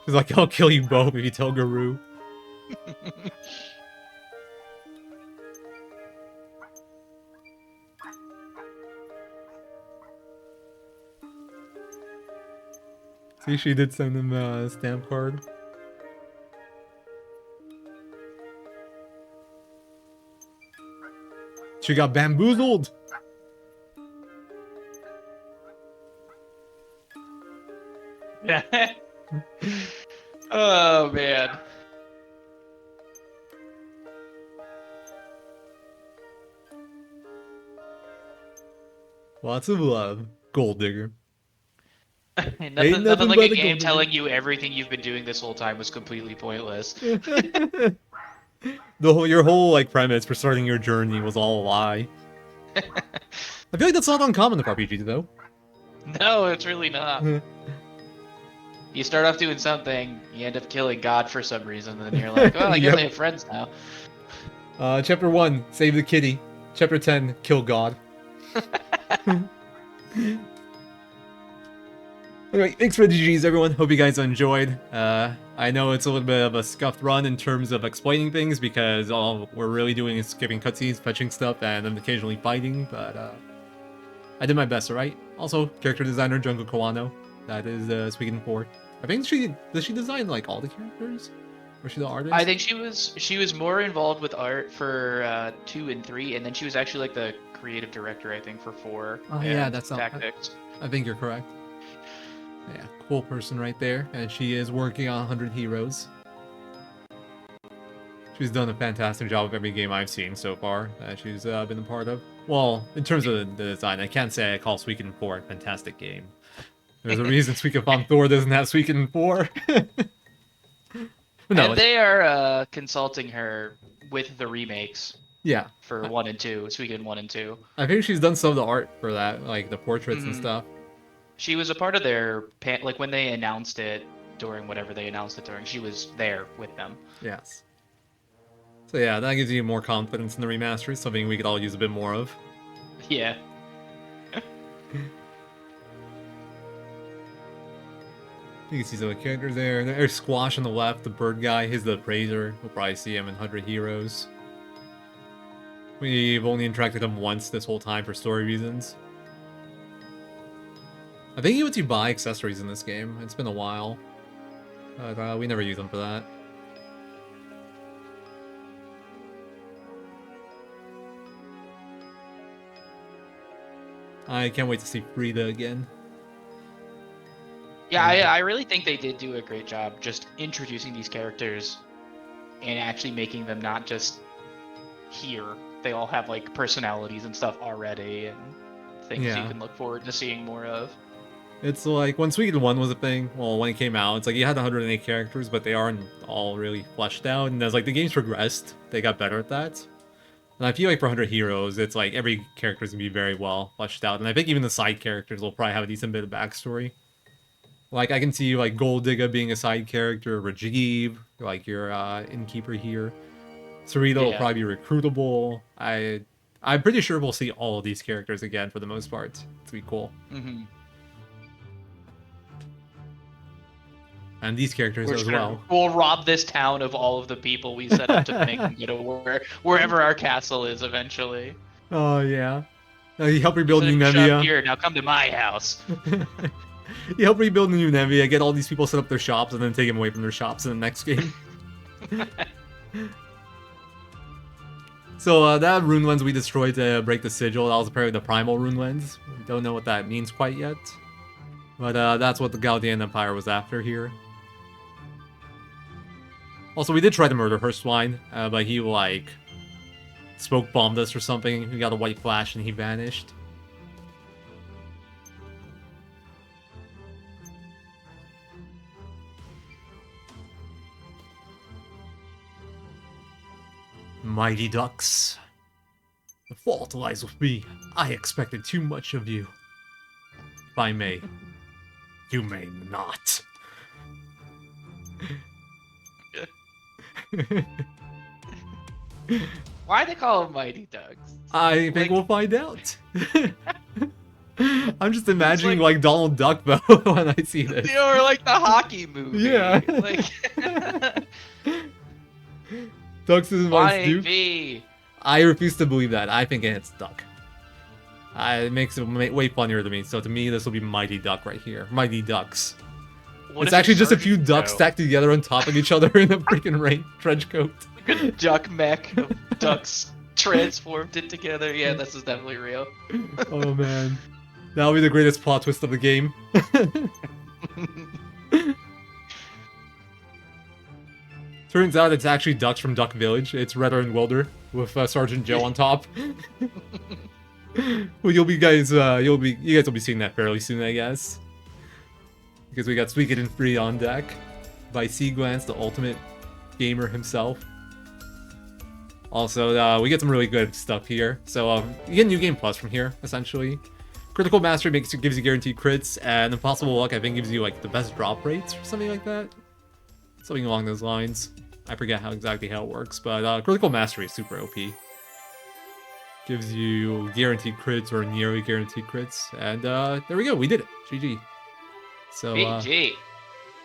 She's like, I'll kill you both if you tell Guru. See, she did send him a stamp card. She got bamboozled! Oh man. Lots of love. Gold digger. Nothing, Ain't nothing nothing like but a a game gold telling digger. you everything you've been doing this whole time was completely pointless. Your whole like premise for starting your journey was all a lie. I feel like that's not uncommon in RPGs though. No, it's really not. You start off doing something, you end up killing God for some reason, and then you're like, well, I guess I have friends now. Chapter 1, save the kitty. Chapter 10, kill God. Anyway, thanks for the GGs, everyone. Hope you guys enjoyed. I know it's a little bit of a scuffed run in terms of explaining things because all we're really doing is skipping cutscenes, fetching stuff, and then occasionally fighting, but I did my best, alright? Also, character designer Junko Kawano. That is Suikothon 4. I think does she design like all the characters? Or is she the artist? I think she was more involved with art for 2 and 3, and then she was actually like the creative director, I think, for 4. Oh yeah, that's Tactics. I think you're correct. Yeah, cool person right there, and she is working on 100 Heroes. She's done a fantastic job of every game I've seen so far that she's been a part of. Well, in terms of the design, I can't say I call Suikothon 4 a fantastic game. There's a reason Suikothon Thor doesn't have Suikothon 4. No, and they are consulting her with the remakes. Yeah. For 1 and 2, Suikothon 1 and 2. I think she's done some of the art for that, like the portraits and stuff. She was a part of their like when they announced it during whatever they announced it during. She was there with them. Yes. So yeah, that gives you more confidence in the remaster, something we could all use a bit more of. Yeah. You can see some of the characters there. There's Squash on the left, the bird guy. He's the Praiser. We'll probably see him in 100 Heroes. We've only interacted with him once this whole time for story reasons. I think he lets you buy accessories in this game. It's been a while. But we never use them for that. I can't wait to see Frida again. Yeah, I really think they did do a great job just introducing these characters and actually making them not just here. They all have like personalities and stuff already and things you can look forward to seeing more of. It's like when Suikothon 1 was a thing, well, when it came out, it's like you had 108 characters, but they aren't all really fleshed out. And as like the games progressed, they got better at that. And I feel like for 100 Heroes, it's like every character is going to be very well fleshed out. And I think even the side characters will probably have a decent bit of backstory. Like, I can see, like, Gold Digger being a side character, Rajiv, like your innkeeper here. Sarita will probably be recruitable. I'm pretty sure we'll see all of these characters again for the most part. It's gonna be cool. And these characters as well. We'll rob this town of all of the people we set up to make them go to wherever our castle is eventually. Oh, yeah. You help rebuild New Nevia. Here, now come to my house. You help rebuild New Nevia, get all these people set up their shops, and then take them away from their shops in the next game. So that rune lens we destroyed to break the sigil, that was apparently the primal rune lens. We don't know what that means quite yet. But that's what the Galdian Empire was after here. Also, we did try to murder her swine, but he, like, smoke bombed us or something. We got a white flash and he vanished. Mighty Ducks. The fault lies with me. I expected too much of you. If I may, you may not. Why they call them Mighty Ducks? I think we'll find out. I'm just imagining like- like Donald Duck though when I see this. Or like the hockey movie. Yeah. Like Ducks is my Duke. YV. I refuse to believe that. I think it's Duck. It makes it way funnier to me. So to me, this will be Mighty Duck right here. Mighty Ducks. What It's if actually just a few Sergeant ducks Joe? stacked together on top of each other in a freaking trench coat. Like a duck mech of ducks transformed it together. Yeah, this is definitely real. Oh man. That'll be the greatest plot twist of the game. Turns out it's actually ducks from Duck Village. It's Redder and Wilder with Sergeant Joe on top. Well, you guys will be seeing that fairly soon, I guess. Because we got Suikothon 3 on deck by Glance, the ultimate gamer himself. Also, we get some really good stuff here. So you get New Game Plus from here, essentially. Critical Mastery gives you guaranteed crits, and Impossible Luck I think gives you like the best drop rates or something like that. Something along those lines. I forget exactly how it works, but Critical Mastery is super OP. Gives you guaranteed crits or nearly guaranteed crits, and there we go, we did it. GG. So GG.